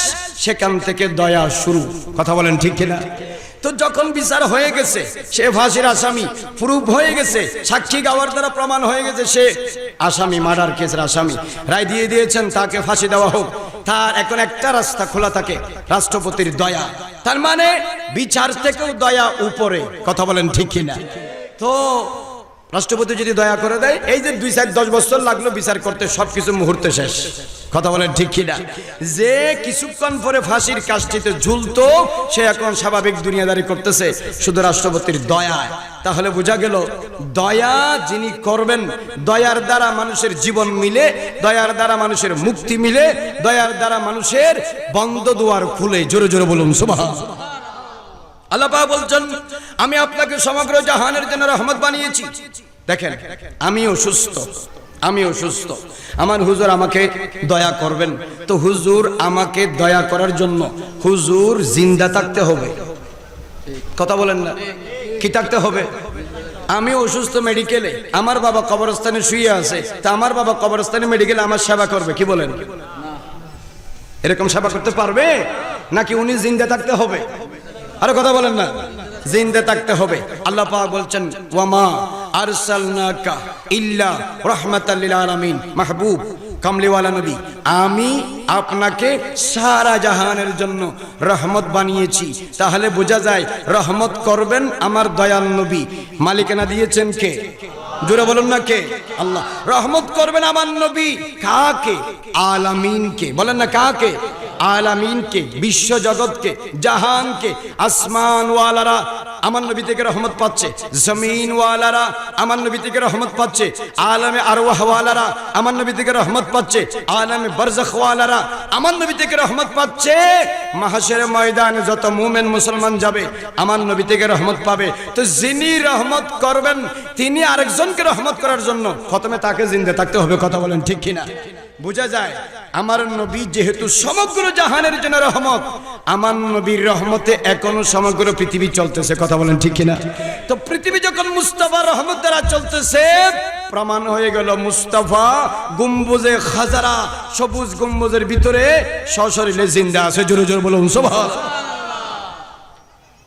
সেখান থেকে দয়া শুরু। কথা বলেন ঠিক কিনা? তো যখন বিচার হয়ে গেছে, সে ফাঁসির আসামি, প্রুফ হয়ে গেছে, সাক্ষী গাওয়ার দ্বারা প্রমাণ হয়ে গেছে সে আসামি, মার্ডার কেসের আসামি, রায় দিয়ে দিয়েছেন তাকে ফাঁসি দেওয়া হোক। তার এখন একটা রাস্তা খোলা থাকে, রাষ্ট্রপতির দয়া। তার মানে বিচার থেকেও দয়া উপরে। কথা বলেন ঠিক কিনা? তো রাষ্ট্রপতি যদি দয়া করে দেয়, এই যে 2-10 বছর লাগলো বিচার করতে, সবকিছু মুহূর্তে শেষ। কথা বলেন ঠিক কিনা? যে কিছুক্ষণ পরে ফাঁসির কাষ্ঠিতে ঝুলতো, সে এখন স্বাভাবিক দুনিয়াদারি করতেছে শুধু রাষ্ট্রপতির দয়ায়। তাহলে বোঝা গেল, দয়া যিনি করবেন, দয়ার দ্বারা মানুষের জীবন মিলে, দয়ার দ্বারা মানুষের মুক্তি মিলে, দয়ার দ্বারা মানুষের বন্ধ দুয়ার খুলে। জোরে জোরে বলুন সুবহানাল্লাহ। আল্লাহ পাক বলছেন, আমি আপনাকে সমগ্র জাহানের জন্য রহমত বানিয়েছি। দেখেন, আমি অসুস্থ, আমার হুজুর আমাকে দয়া করবেন। তো হুজুর আমাকে দয়া করার জন্য হুজুর জিন্দা থাকতে হবে। কথা বলেন না, কি থাকতে হবে? আমি অসুস্থ মেডিকেলে, আমার বাবা কবরস্থানে শুয়ে আছে, তা আমার বাবা কবরস্থানে মেডিকেলে আমার সেবা করবে? কি বলেন? এরকম সেবা করতে পারবে নাকি উনি জিন্দা থাকতে হবে? আরে কথা বলেন না, জিন্দা থাকতে হবে। আল্লাহ পাক বলছেন, ওয়ামা আরসালনাকা ইল্লা রাহমাতাল লিল আলামিন। মাহবুব, কামলিওয়ালা নবী, আমি আপনাকে সারা জাহানের জন্য রহমত বানিয়েছি। তাহলে বোঝা যায় রহমত করবেন আমার দয়াল নবী। মালিকানা দিয়েছেন কে? জোরে বলুন না, কে? আল্লাহ। রহমত করবেন আমার নবী কাকে? আলামিনকে। বলেন না, কাকে? আলামিনকে, বিশ্ব জগৎকে, জাহানকে। আসমান ওয়ালারা আমার নবী থেকে রহমত পাচ্ছে, জমিন ওয়ালারা আমার নবী থেকে রহমত পাচ্ছে, আলামে আরওয়াহ ওয়ালারা আমার নবী থেকে রহমত পাচ্ছে, আলামে বারজাখ ওয়ালারা আমার নবী থেকে রহমত পাচ্ছে। মাহশরের ময়দানে যত মুমিন মুসলমান যাবে আমার নবী থেকে রহমত পাবে। তো যিনি রহমত করবেন, তিনি আরেকজনকে রহমত করার জন্য প্রথমে তাকে জিন্দা থাকতে হবে। কথা বলেন ঠিক কিনা? বোঝা যায় আমার নবী যেহেতু সমগ্র জাহানের জন্য রহমত, আমার নবীর রহমতে এখনো সমগ্র পৃথিবী চলতেছে। কথা বলেন ঠিক কিনা? তো পৃথিবী যখন মুস্তাফা রহমত দ্বারা চলতেছে, প্রমাণ হয়ে গেল মুস্তাফা গম্বুজে খাজারা, সবুজ গম্বুজের ভিতরে সশরীরে জিন্দা আছে। জোরে জোরে বলুন সুবহানাল্লাহ।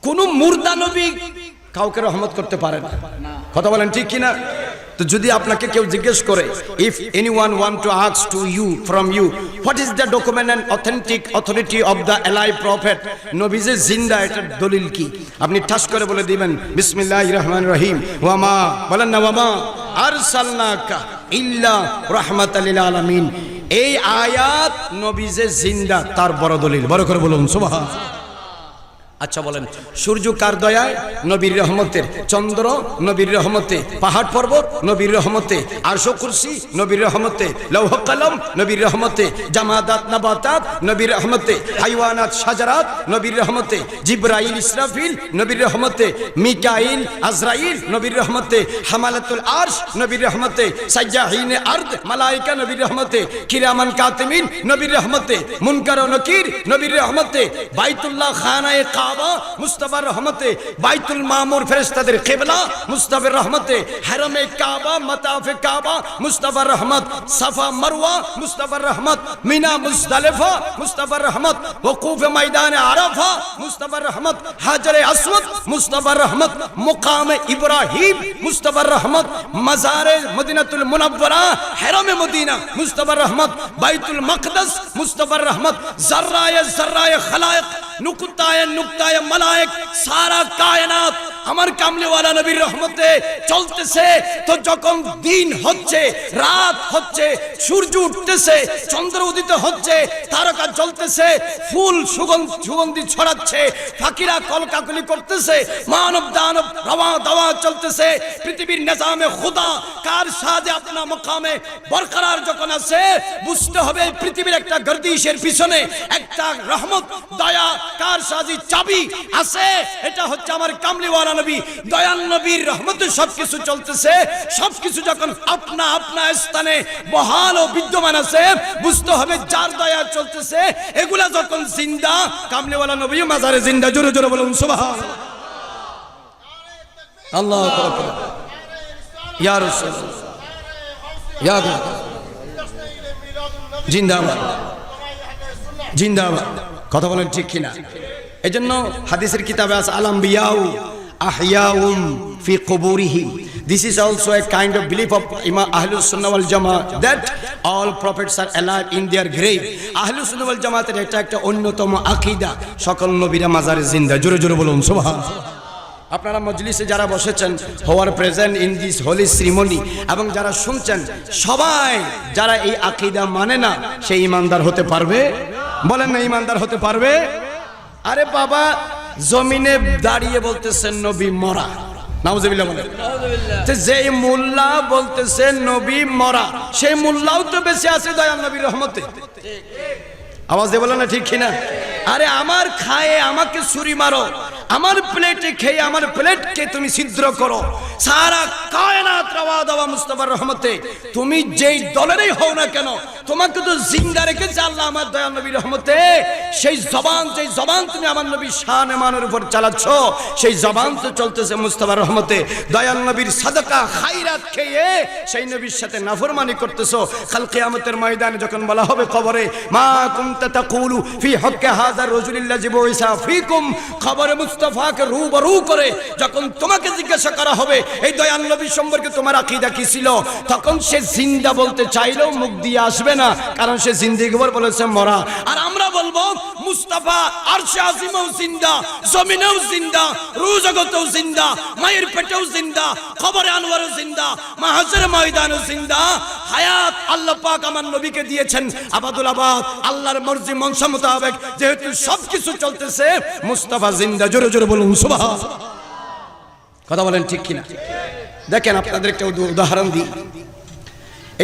কোন মুর্দা নবী কাউকে রহমত করতে পারে না। কথা বলেন ঠিক কিনা? তো যদি আপনাকে কেউ জিজ্ঞেস করে, if anyone want to ask to you from you what is the document and authentic authority of the alive prophet, নবী যে জিন্দা, এটার দলিল কি? আপনি ঠাস করে বলে দিবেন বিসমিল্লাহির রহমানির রহিম, ওয়ামা, বলেন না, ওয়ামা আরসালনাকা ইল্লা রাহমাতাল লিল আলামিন। এই আয়াত নবী যে জিন্দা তার বড় দলিল। বড় করে বলুন সুবহানাল্লাহ। আচ্ছা বলেন, সূর্য কার দয়ায়? নবীর রহমতের। চন্দ্র নবীর রহমতে। পাহাড় পর্বত নবীর রহমতে। আরশ কুরসি নবীর রহমতে। লৌহ কলম নবীর রহমতে। জামাদাত নাবাতাত নবীর রহমতে। হাইওয়ানাত শাজারাত নবীর রহমতে। জিবরাইল ইসরাফিল নবীর রহমতে। মিকাইল আজরাইল নবীর রহমতে। হামালাতুল আরশ নবীর রহমতে। সাজ্জাহিনে আরদ মালায়েকা নবীর রহমতে। কিরামান কাতিমিন নবীর রহমতে। মুনকার ও নকির নবীর রহমতে। বাইতুল্লাহ খানায়ে কাবা মুস্তাফার রহমতে। বাইতুল মামুর ফেরেশতাদের কিবলা মুস্তাফার রহমতে। হারমে কাবা মাতাফে কাবা মুস্তাফার রহমত। সাফা মারওয়া মুস্তাফার রহমত। মিনা মুজদালিফা মুস্তাফার রহমত। ওকুফে ময়দানে আরাফা মুস্তাফার রহমত। হাজরে আসওয়াদ মুস্তাফার রহমত। মুকামে ইব্রাহিম মুস্তাফার রহমত। মাজারে মদিনাতুল মুনাওয়ারা হারমে মদিনা মুস্তাফার রহমত। বাইতুল মাকদাস মুস্তাফার রহমত। জর্রায়ে খলায়েক নুকতায়ে মালায়েক সারা কায়নাত আমার কামলিওয়ালা নবীর রহমতে চলতেছে। তো যখন দিন হচ্ছে, রাত হচ্ছে, সূর্য উঠতেছে, চন্দ্র উদিত হচ্ছে, তারকা জ্বলতেছে, ফুল সুগন্ধি ছড়াচ্ছে, ফাকিরা কলকাকলি করতেছে, মানব দানব রওয়া দাওয়া চলতেছে, পৃথিবীর নিজামে খুদা কার সাথে আপনার মকামে বরকরার যখন আছে, বুঝতে হবে পৃথিবীর একটা গর্দিশের পিছনে একটা রহমত দয়া কার সাজি চাবি আছে। এটা হচ্ছে আমার কামলিওয়ালা নবী, দয়াল নবীর রহমতে সবকিছু চলতেছে। সবকিছু যখন আপনা আপনা স্থানে বহাল ও বিদ্যমান আছে, বুঝতে হবে যার দয়া চলতেছে। এগুলা যখন জিন্দা, কামলিওয়ালা নবী মাজারে জিন্দা। জোরে জোরে বলুন সুবহানাল্লাহ। আল্লাহু আকবার। ইয়া রাসূলুল্লাহ, ইয়া জিন্দাবাদ, জিন্দাবাদ। কথা বলেন ঠিক কিনা? এজন্য হাদিসের কিতাবে আছে আল আম্বিয়াউ আহইয়াউম ফি কুবুরিহিম। This is also a kind of belief of Imam Ahlus Sunnah wal Jama'ah that all prophets are alive in their grave. Ahlus Sunnah wal Jama'aতের এটা একটা অন্যতম আকীদা, সকল নবীরা মাজারে জিন্দা। জোরে জোরে বলুন সুবহানাল্লাহ। আপনারা মজলিসে যারা বসেছেন, হওয়ার present in this Holi ceremony, এবং যারা শুনছেন, সবাই যারা এই আকীদা মানে না, সেই ঈমানদার হতে পারবে? বলেন না, ঈমানদার হতে পারবে? আরে বাবা, জমিনে দাঁড়িয়ে বলতেছেন নবী মরা, নাউজুবিল্লাহ বলেন। যে মোল্লা বলতেছে নবী মরা, সেই মোল্লাও তো বেঁচে আছে দয়াল নবীর রহমতে। আওয়াজ দিয়ে বলেন না ঠিক কিনা? আরে আমার খায়ে আমাকে ছুরি মারো, আমার প্লেটে খেয়ে আমার প্লেটকে তুমি ছিদ্র করো, সারা কায়নাত রওয়া দাওয়া মুস্তাফার রহমতে। তুমি যেই দলেরই হও না কেন, তোমাকে তো জিন্দা রেখেছে আল্লাহ আমার দয়াল নবীর রহমতে। সেই জবান, যেই জবান তুমি আমার নবীর শান মানের উপর চালাচ্ছ, সেই জবান তো চলতেছে মুস্তাফার রহমতে। দয়াল নবীর সাদাকা খায়রাত খেয়ে সেই নবীর সাথে নাফরমানি করতেছো। কাল কিয়ামতের ময়দানে যখন বলা হবে কবরে, মা কুনতা তাকুলু ফি হক্কে হাযা রাজুলিল্লাযী বুইসা ফিকুম, কবরে মুস্তাফাকে রূবরূ করে যখন তোমাকে জিজ্ঞাসা করা হবে এই দয়াল নবী সম্পর্কে তোমার আকীদা কি ছিল, তখন সে জিন্দা বলতে চাইলেও মুখ দিয়ে আসবে না, কারণ সে জিন্দেগি ভর বলেছে মরা। আর আমরা বলবো মুস্তাফা আরশে আজিমেও জিন্দা, জমিনেও জিন্দা, রূহ জগতেও জিন্দা, মায়ের পেটেও জিন্দা, কবরে আনওয়ারও জিন্দা, মাহশরে ময়দানেও জিন্দা। হায়াত আল্লাহ পাক আমার নবীকে দিয়েছেন আবাদুল আবাদ, আল্লাহর মর্জি মনসা মোতাবেক। যেহেতু সবকিছু চলতেছে, মুস্তাফা জিন্দা। জোরে জোরে বলুন সুবহানাল্লাহ। কথা বলেন ঠিক কিনা? দেখেন আপনাদের একটা উদাহরণ দিই।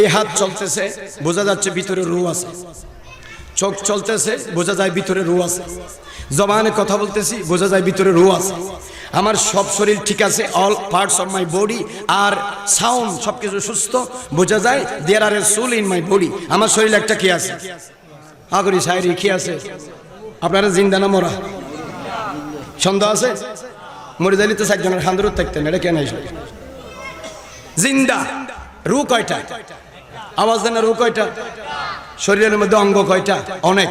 এই হাত চলতেছে, বোঝা যাচ্ছে ভিতরে রূহ আছে। চোখ চলতেছে, বোঝা যায় ভিতরে রূহ আছে। জবানে কথা বলতেছি, বোঝা যায় ভিতরে রূহ আছে। আমার সব শরীর ঠিক আছে, all parts of my body are sound, সবকিছু সুস্থ, বোঝা যায় there are a soul in my body. আমার শরীর একটা কি আছে? আগরি শায়রি কি আছে? আপনারা জিন্দা না মরা? সন্দেহ আছে? মরে যাইলে তো 4 জনের হান্দরত থাকতেন, এটা কেন আসলে? জিন্দা। রূহ কয়টা? আওয়াজ দেন না, রূহ কয়টা? শরীরের মধ্যে অঙ্গ কয়টা? অনেক।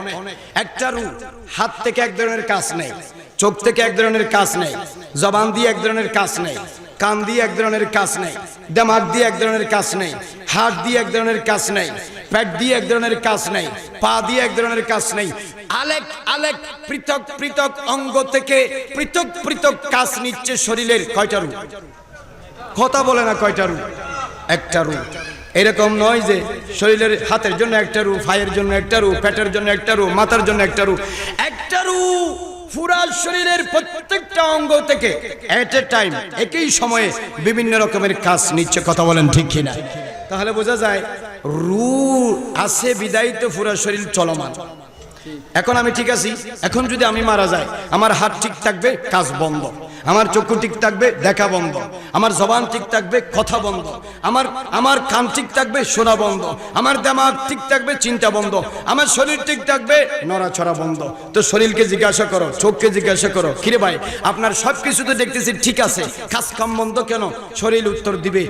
একটা রূহ। হাত থেকে এক ধরনের কাজ নেই, চোখ থেকে এক ধরনের কাজ নেই, জবান দিয়ে এক ধরনের কাজ নেই, কান দিয়ে এক ধরনের কাজ নেই, দিমাগ দিয়ে এক ধরনের কাজ নেই, হাত দিয়ে এক ধরনের কাজ নেই, পেট দিয়ে এক ধরনের কাজ নেই, পা দিয়ে এক ধরনের কাজ নেই। আলেক আলেক পৃথক পৃথক অঙ্গ থেকে পৃথক পৃথক কাজ নিচ্ছে শরীরের। কয়টা রূহ? কথা বলে না, কয়টা রূহ? একটা রূহ। এরকম নয় যে শরীরের হাতের জন্য একটা রূহ, পায়ের জন্য একটা রূহ, পেটের জন্য একটা রূহ, মাথার জন্য একটা রূহ। একটা রূহ পুরা শরীরের প্রত্যেকটা অঙ্গ থেকে এট এ টাইম একই সময়ে বিভিন্ন রকমের কাজ নিচ্ছে। কথা বলেন ঠিক কিনা? তাহলে বোঝা যায় রূহ আছে বিদায়ী তো পুরা শরীর চলমান। এখন আমি ঠিক আছি, এখন যদি আমি মারা যাই, আমার হাত ঠিক থাকবে, কাজ বন্ধ। আমার চক্ষু ঠিক থাকবে, দেখা বন্ধ। আমার জবান ঠিক থাকবে, কথা বন্ধ। আমার কান ঠিক থাকবে, শোনা বন্ধ। আমার দিমাগ ঠিক থাকবে, চিন্তা বন্ধ। আমার শরীর ঠিক থাকবে, নড়াচড়া বন্ধ। তো শরীরকে জিজ্ঞাসা করো, চোখকে জিজ্ঞাসা করো, কিরে ভাই আপনার সবকিছু তো দেখতেছি ঠিক আছে, কাজ কাম বন্ধ কেন? শরীর উত্তর দিবে,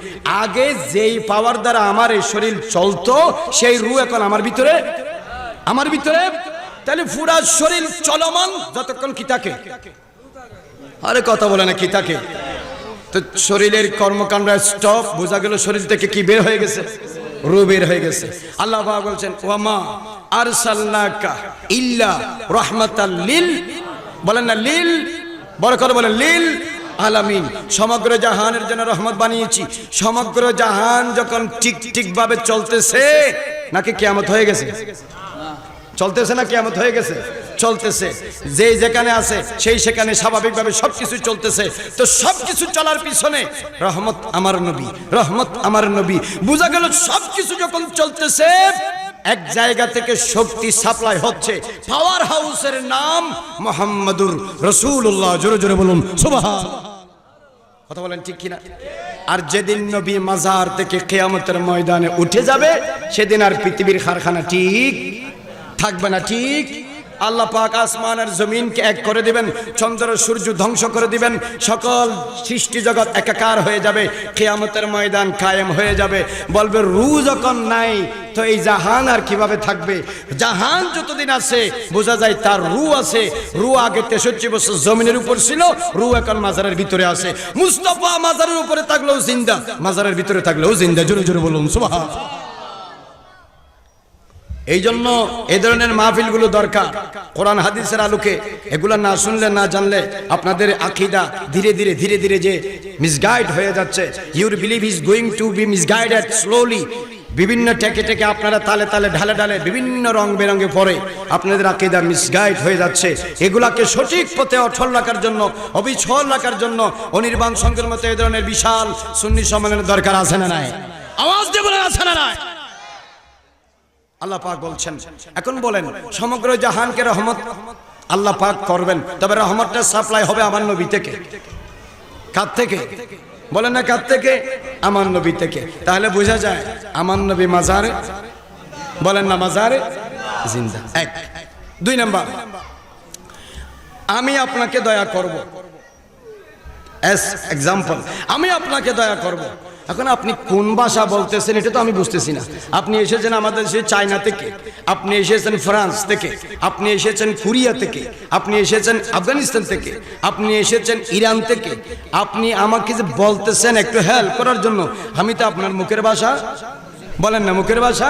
আগে যেই পাওয়ার দ্বারা আমার এই শরীর চলতো সেই রূহ এখন আমার ভিতরে। তাহলে পুরা শরীর চলমান যতক্ষণ কি থাকে। আরে কথা বলে না, কি থাকে? তো শরীরের কর্মকাণ্ড স্টপ, বোঝা গেল শরীর থেকে কি বের হয়ে গেছে? রূহ বের হয়ে গেছে। আল্লাহ পাক বলছেন ওয়ামা আরসালনাকা ইল্লা রাহমাতাল লিল, বলেন না লিল, বড় করে বলেন লিল আলামিন, সমগ্র জাহানের জন্য রহমত বানিয়েছি। সমগ্র জাহান যখন ঠিক ভাবে চলতেছে নাকি কিয়ামত হয়ে গেছে? চলতেছে না কিয়ামত হয়ে গেছে? চলতেছে। যে যেখানে আছে সেই সেখানে স্বাভাবিকভাবে সবকিছু চলতেছে। তো সবকিছু চলার পিছনে রহমত আমার নবী, রহমত আমার নবী। বোঝা গেল সবকিছু যখন চলতেছে এক জায়গা থেকে শক্তি সাপ্লাই হচ্ছে। পাওয়ার হাউসের নাম মুহাম্মাদুর রাসূলুল্লাহ। জোরে জোরে বলুন সুবহানাল্লাহ। কথা বলেন ঠিক কিনা? আর যেদিন নবী মাজার থেকে কিয়ামতের ময়দানে উঠে যাবে সেদিন আর পৃথিবীর কারখানা ঠিক থাকবে না। ঠিক আল্লাহ পাক আসমান আর জমিনকে এক করে দিবেন, চন্দ্র সূর্য ধ্বংস করে দিবেন, সকল সৃষ্টি জগৎ একাকার হয়ে যাবে, কিয়ামতের ময়দান কায়েম হয়ে যাবে। বলবে রূহ যখন নাই তো এই জাহান আর কিভাবে থাকবে? জাহান যতদিন আছে বোঝা যায় তার রূহ আছে। রূহ আগে 63 বছর জমিনের উপর ছিল, রূহ এখন মাজারের ভিতরে আছে। মুস্তাফা মাজারের উপরে থাকলেও জিন্দা, মাজারের ভিতরে থাকলেও জিন্দা। জোরে জোরে বলুন সুবহানাল্লাহ। এই জন্য এই ধরনের মাহফিলগুলো দরকার। কোরআন হাদিসের আলোকে এগুলো না শুনলে, না জানলে আপনাদের আকীদা ধীরে ধীরে যে মিসগাইড হয়ে যাচ্ছে। Your believe is going to be misguided slowly. বিভিন্ন টেকে আপনারা তালে ঢালে বিভিন্ন রং বেরঙে পড়ে আপনাদের আকীদা মিসগাইড হয়ে যাচ্ছে। এগুলাকে সঠিক পথে অটল রাখার জন্য, অবিচল রাখার জন্য অনির্বাণ সংঘের মতো এই ধরনের বিশাল সুন্নি সম্মেলনের দরকার আছে না নাই? আওয়াজ দিয়ে বলেন আছে না নাই? আল্লাহ পাক বলছেন, এখন বলেন সমগ্র জাহানকে রহমত আল্লাহ পাক করবেন, তবে রহমতটা সাপ্লাই হবে আমার নবী থেকে। কার থেকে? বলেন না কার থেকে? আমার নবী থেকে। তাহলে বোঝা যায় আমার নবী মাজারে, বলেন না মাজারে জিন্দা। এক। 2 নাম্বার, আমি আপনাকে দয়া করব। এস এক্সাম্পল, আমি আপনাকে দয়া করব। এখন আপনি কোন ভাষা বলতেছেন এটা তো আমি বুঝতেছি না। আপনি এসেছেন আমাদের দেশে চায়না থেকে, আপনি এসেছেন ফ্রান্স থেকে, আপনি এসেছেন কোরিয়া থেকে, আপনি এসেছেন আফগানিস্তান থেকে, আপনি এসেছেন ইরান থেকে। আপনি আমাকে যে বলতেছেন একটু হেল্প করার জন্য, আমি তো আপনার মুখের ভাষা, বলেন না মুখের ভাষা,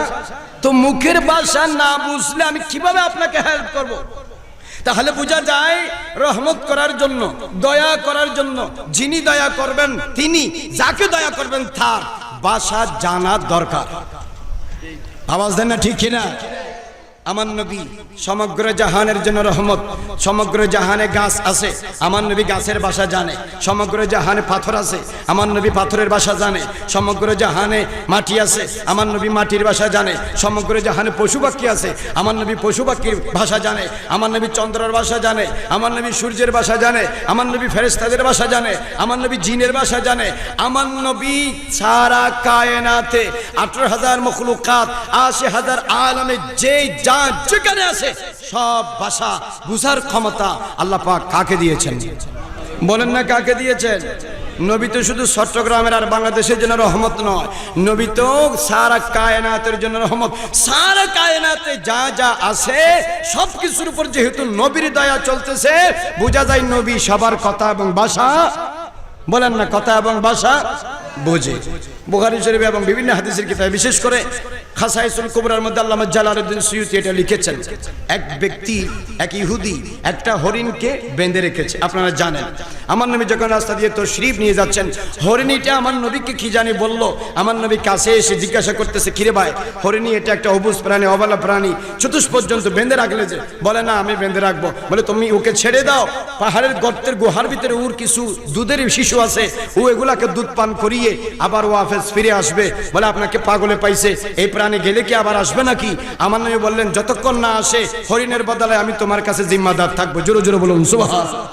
তো মুখের ভাষা না বুঝলে আমি কিভাবে আপনাকে হেল্প করব? তাহলে বোঝা যায় রহমত করার জন্য, দয়া করার জন্য যিনি দয়া করবেন তিনি, যাকে দয়া করবেন তার ভাষা জানা দরকার। আওয়াজ দেন না ঠিক কিনা? আমার নবী সমগ্র জাহানের জন্য রহমত। সমগ্র জাহানে গাছ আছে, আমার নবী গাছের ভাষা জানে। সমগ্র জাহানে পাথর আছে, আমার নবী পাথরের ভাষা জানে। সমগ্র জাহানে মাটি আছে, আমার নবী মাটির ভাষা জানে। সমগ্র জাহানে পশু পাখি আছে, আমার নবী পশু পাখির ভাষা জানে। আমার নবী চন্দ্রের ভাষা জানে, আমার নবী সূর্যের ভাষা জানে। আমার নবী ফেরেশতাদের ভাষা জানে, আমার নবী জিনের ভাষা জানে। আমার নবী সারা কায়নাতে 18,000 মখলুকাত, 80,000 আলামে যেখানে আছে সব ভাষা বুঝার ক্ষমতা আল্লাহ পাক কাকে দিয়েছেন? বলেন না কাকে দিয়েছেন? নবী তো শুধু চট্টগ্রামের আর বাংলাদেশের জন্য রহমত নয়, নবী তো সারা কায়নাতের জন্য রহমত। সারা কায়নাতে যা যা আছে সব কিছুর উপর যেহেতু নবীর দয়া চলতেছে, বোঝা যায় নবী সবার কথা এবং ভাষা, বলেন না কথা এবং ভাষা বোঝে। বুখারী শরীফ এবং বিভিন্ন হাদিসের কিতাবে বিশেষ করে খাসাইসুল কুবরার মধ্যে আল্লামা জালালউদ্দিন সুয়ুতী এটা লিখেছেন, এক ব্যক্তি, এক ইহুদি একটা হরিণকে বেঁধে রেখেছে। আপনারা জানেন আমার নবী যখন রাস্তা দিয়ে তশরিফ নিয়ে যাচ্ছেন, হরিণীটা আমার নবীকে কি জানি বলল। আমার নবী কাছে এসে জিজ্ঞাসা করতেছে, কিরে ভাই, হরিণী এটা একটা অবুজ প্রাণী, অবলা প্রাণী, চতুষ্পর্যন্ত বেঁধে রাখলে যে? বলে না, আমি বেঁধে রাখবো। বলে তুমি ওকে ছেড়ে দাও, পাহাড়ের গর্তের গুহার ভিতরে ওর কিছু দুধের শিশু আছে, ও এগুলাকে দুধ পান করিয়ে আবার ও হাফেজ ফিরে আসবে। বলে আপনাকে পাগলে পাইছে, এই প্রাণী গেলে কি আবার আসবে নাকি? আমার নবী বললেন, যতক্ষণ না আসে হরিণের বদলে আমি তোমার কাছে জিম্মাদার থাকবো। জোরে জোরে বলুন সুবহানাল্লাহ।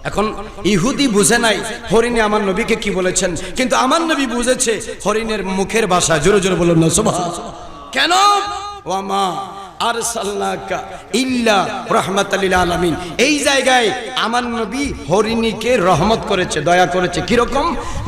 এখন ইহুদি বুঝে নাই হরিণী আমার নবীকে কি বলেছেন, কিন্তু আমার নবী বুঝেছে হরিণের মুখের ভাষা। জোরে জোরে বলুন না সুবহানাল্লাহ। কেন? ওয়ামা আরসালনাকা ইল্লা রাহমাতাল লিল আলামিন। এই জায়গায় আমার নবী হরিণীকে রহমত করেছে, দয়া করেছে। কিরকম?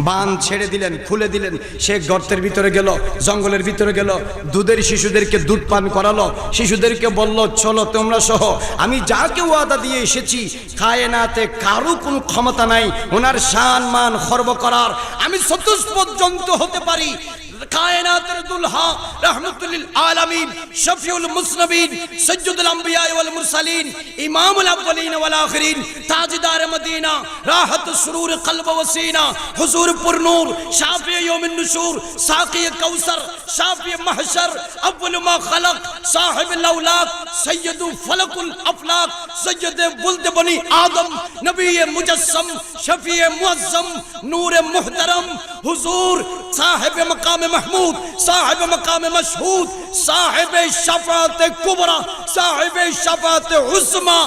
বান ছেড়ে দিলেন, খুলে দিলেন, সে গর্তের ভিতরে গেল, জঙ্গলের ভিতরে গেল, দুধের শিশুদেরকে দুধ পান করালো, শিশুদেরকে বলল, চলো তোমরা সহ, আমি যাকে ওয়াদা দিয়ে এসেছি কায়নাতে কারো কোনো ক্ষমতা নাই ওনার শান মান খর্ব করার। আমি চতুষ্পর্যন্ত হতে পারি, কায়নাতের দুলহা, রাহমাতুল লিল আলামিন, শফিউল মুসনবিন, সাইয়্যিদুল আম্বিয়া ওয়াল মুরসালিন, ইমামুল আউয়ালিন ওয়াল আখিরিন, তাজদার মদিনা, রাহাতুস সুরুর কলব ওয়াসিনা, হুজুর পুর নূর, শাফি ইয়াউমিন নুশুর, সাকি কাউসার, শাফি মাহশর, আউয়াল মা খলক, সাহিবুল আওলাদ, সাইয়্যিদু ফলকুল আফলাক, সাইয়্যিদ বুলদ বনি আদম, নবী মুজাসসম, শফি মুআজ্জম, নূর মুহতরম, হুজুর সাহেব মকাম महमूद, साहिब मकाम मशहूद, साहिब शफात कुबरा, साहिब शफात उस्मा,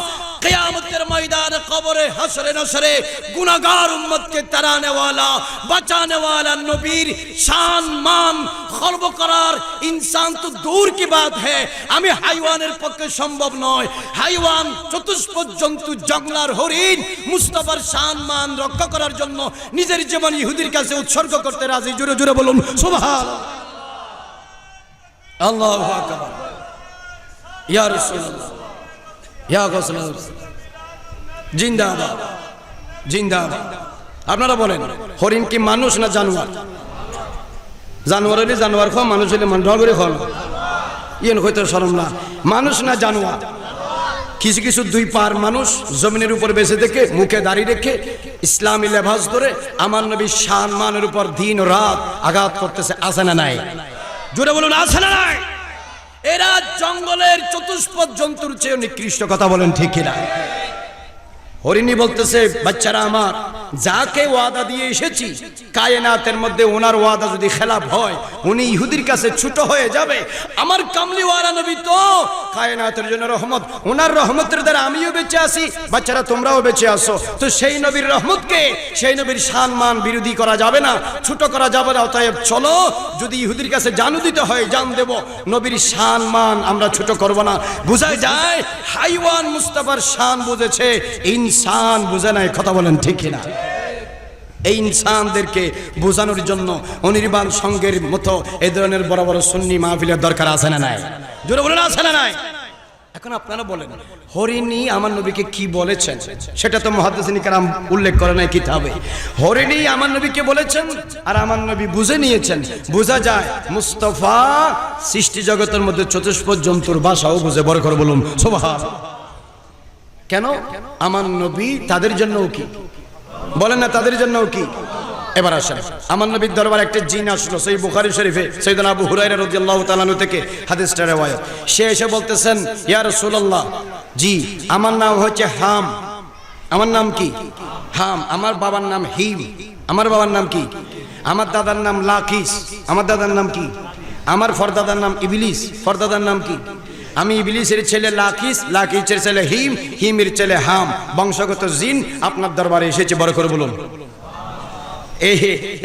क़यामतेर मैदान कब्र हशरे नशरे गुनाहगार उम्मत के तराने वाला, बचाने वाला नबीर शान मान खर्ब करार इंसान तो दूर की बात है। आमी हाइवानेर पक्षे सम्भव नय। हाइवान चतुष्पद जंतु जंगलार हरिण मुस्तफार शान मान रक्षा करार जन्य निजेर जीवन इहुदिर काछे उत्सर्ग करते राजी। जोरे जोरे बोलुन सुबहानाल्लाह, अल्लाहु আকবার, या রাসূলুল্লাহ, या গৌসুল জিন্দাবাদ, জিন্দাবাদ। আপনারা বলেন, হরিণ কি মানুষ না জানোয়ার? জানোয়ার হলে জানোয়ার খাও, মানুষ হলে মানুষ করে খাও। ইয়েন হইতে শরম না, মানুষ না জানোয়ার? কিছু কিছু দুই পার মানুষ জমিনের উপর বেঁচে থেকে মুখে দাঁড়িয়ে রেখে ইসলামী লেবাস ধরে আমার নবীর শান মানের উপর দিন ও রাত আঘাত করতেছে। আছে না নাই? জোরে বলুন, আছে না নাই? এরা জঙ্গলের চতুষ্পদ জন্তুর চেয়ে নিকৃষ্ট। কথা বলেন ঠিক কিনা? হরিণী বলতেছে, বাচ্চারা আমার, যাকে ওয়াদা দিয়ে এসেছি কায়নাতের মধ্যে ওনার ওয়াদা যদি খেলাফ হয় উনি ইহুদির কাছে ছোট হয়ে যাবে। আমার কামলিওয়ালা নবী তো কায়নাতের জন্য রহমত, ওনার রহমতের দ্বারা আমিও বেঁচে আছি, বাচ্চারা তোমরাও বেঁচে আসো। তো সেই নবীর রহমতকে, সেই নবীর সম্মান বিরোধী করা যাবে না, ছোট করা যাবে না। অতএব চলো, যদি ইহুদির কাছে জানু দিতে হয় জান দেব, নবীর সম্মান আমরা ছোট করব না। বোঝা যায় হাইওয়ান মুস্তাফার শান বুঝেছে, ইনসান বুঝে নাই। কথা বলেন ঠিক কিনা? এই ইনসানদেরকে বোঝানোর জন্য অনির্বাণ সঙ্গের মতো এই ধরনের বড় বড় সুন্নি মাহফিলের দরকার আছে না নাই? জোরে বলেন, আছে না নাই? এখন আপনারা বলেন, হরিণী আমার নবীকে কি বলেছেন সেটা তো মুহাদ্দিসিন কিরাম উল্লেখ করে নাই কিতাবে। হরিণী আমার নবীকে বলেছেন আর আমার নবী বুঝে নিয়েছেন। বোঝা যায় মুস্তাফা সৃষ্টি জগতের মধ্যে চতুষ্পদ জন্তুর ভাষাও বুঝে। বড় করে বলুন সুবহানাল্লাহ। কেন? আমার নবী তাদের জন্যও কি বলেন না, তাদের জন্যও কি? এবার আসেন, আমার নবীর দরবার একটা জিন আসলো। সহিহ বুখারী শরীফে সাইয়েদনা আবু হুরায়রা রাদিয়াল্লাহু তাআলা আনহু থেকে হাদিসটা রওয়ায়াত। সে এসে বলতেছেন, ইয়া রাসূলুল্লাহ, জি আমার নাম হচ্ছে হাম। আমার নাম কি? হাম। আমার বাবার নাম হিম। আমার বাবার নাম কি? আমার দাদার নাম লাকিস। আমার দাদার নাম কি? আমার ফরদাদার নাম ইবলিস। ফরদাদার নাম কি? আমি ইবলিসের ছেলে লাকিস, লাকিসের ছেলে হিম, হিমের ছেলে হাম। বংশগত জিন আপনার দরবারে এসেছে। বড় করে বলুন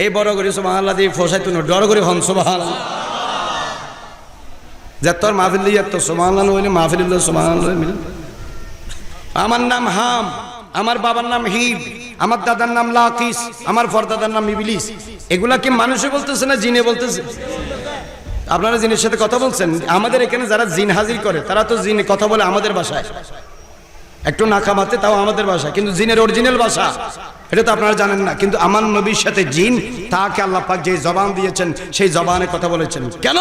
এই বড় করে সুবহানাল্লাহ দিয়ে ফসাই তুই ডর করে হন সুবহানাল্লাহ। যে তোর মাহফিল দিয়ে তো সুবহানাল্লাহ হইলে মাহফিল সুবহানাল্লাহ মিল। আমার নাম হাম, আমার বাবার নাম হিম, আমার দাদার নাম লাকিস, আমার ফরদাদার নাম ইবলিস। এগুলা কি মানুষে বলতেছে না জিনে বলতেছে? আপনারা জিনের সাথে কথা বলছেন? আমাদের এখানে যারা জিন হাজির করে তারা তো জিনে কথা বলে আমাদের ভাষায়। একটু না খামাতে, তাও আমাদের ভাষা, কিন্তু জিনের অরিজিনাল ভাষা এটা তো আপনারা জানেন না। কিন্তু আমার নবীর সাথে জিন, তাকে আল্লাহ পাক যে জবান দিয়েছেন সেই জবানে কথা বলেছেন। কেন?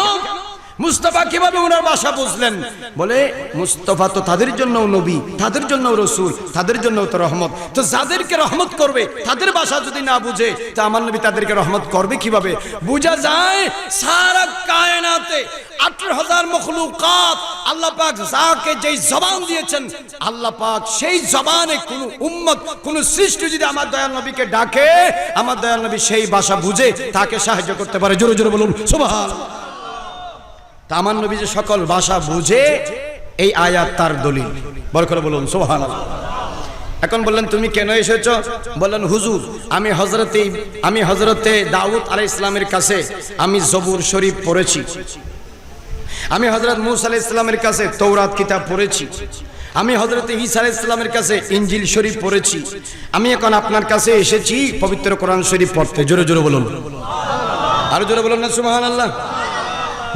মুস্তাফা কিভাবে ওনার ভাষা বুঝলেন? বলে মুস্তাফা তো তাদের জন্য নবী, তাদের জন্য রসুল, তাদের জন্য তো রহমত। তো যাদেরকে রহমত করবে তাদের ভাষা যদি না বুঝে, তো আমার নবী তাদেরকে রহমত করবে কিভাবে? বুঝা যায় সারা কায়নাতে 18,000 মখলুকাত আল্লাহ পাক যাকে যেই জবান দিয়েছেন, আল্লাহ পাক সেই জবানে কোন উম্মত, কোন সৃষ্টি যদি আমার দয়াল নবীকে ডাকে, আমার দয়াল নবী সেই ভাষা বুঝে তাকে সাহায্য করতে পারে। জোরে জোরে বলুন সুবহানাল্লাহ। আমার নবী যে সকল ভাষা বুঝে, এই আয়াত তার দলিল। বল করে বলুন সুবহানাল্লাহ। এখন বললেন তুমি কেন এসেছো? বললেন হুজুর আমি হযরতে দাউদ আলাইহিস সালামের কাছে আমি জবুর শরীফ পড়েছি, আমি হযরত মূসা আলাইহিস সালামের কাছে তৌরাত কিতাব পড়েছি, আমি হযরত ঈসা আলাইহিস সালামের কাছে ইনজিল শরীফ পড়েছি, আমি এখন আপনার কাছে এসেছি পবিত্র কোরআন শরীফ পড়তে। জোরে জোরে বলুন, আরো জোরে বলুন না সুবহানাল্লাহ।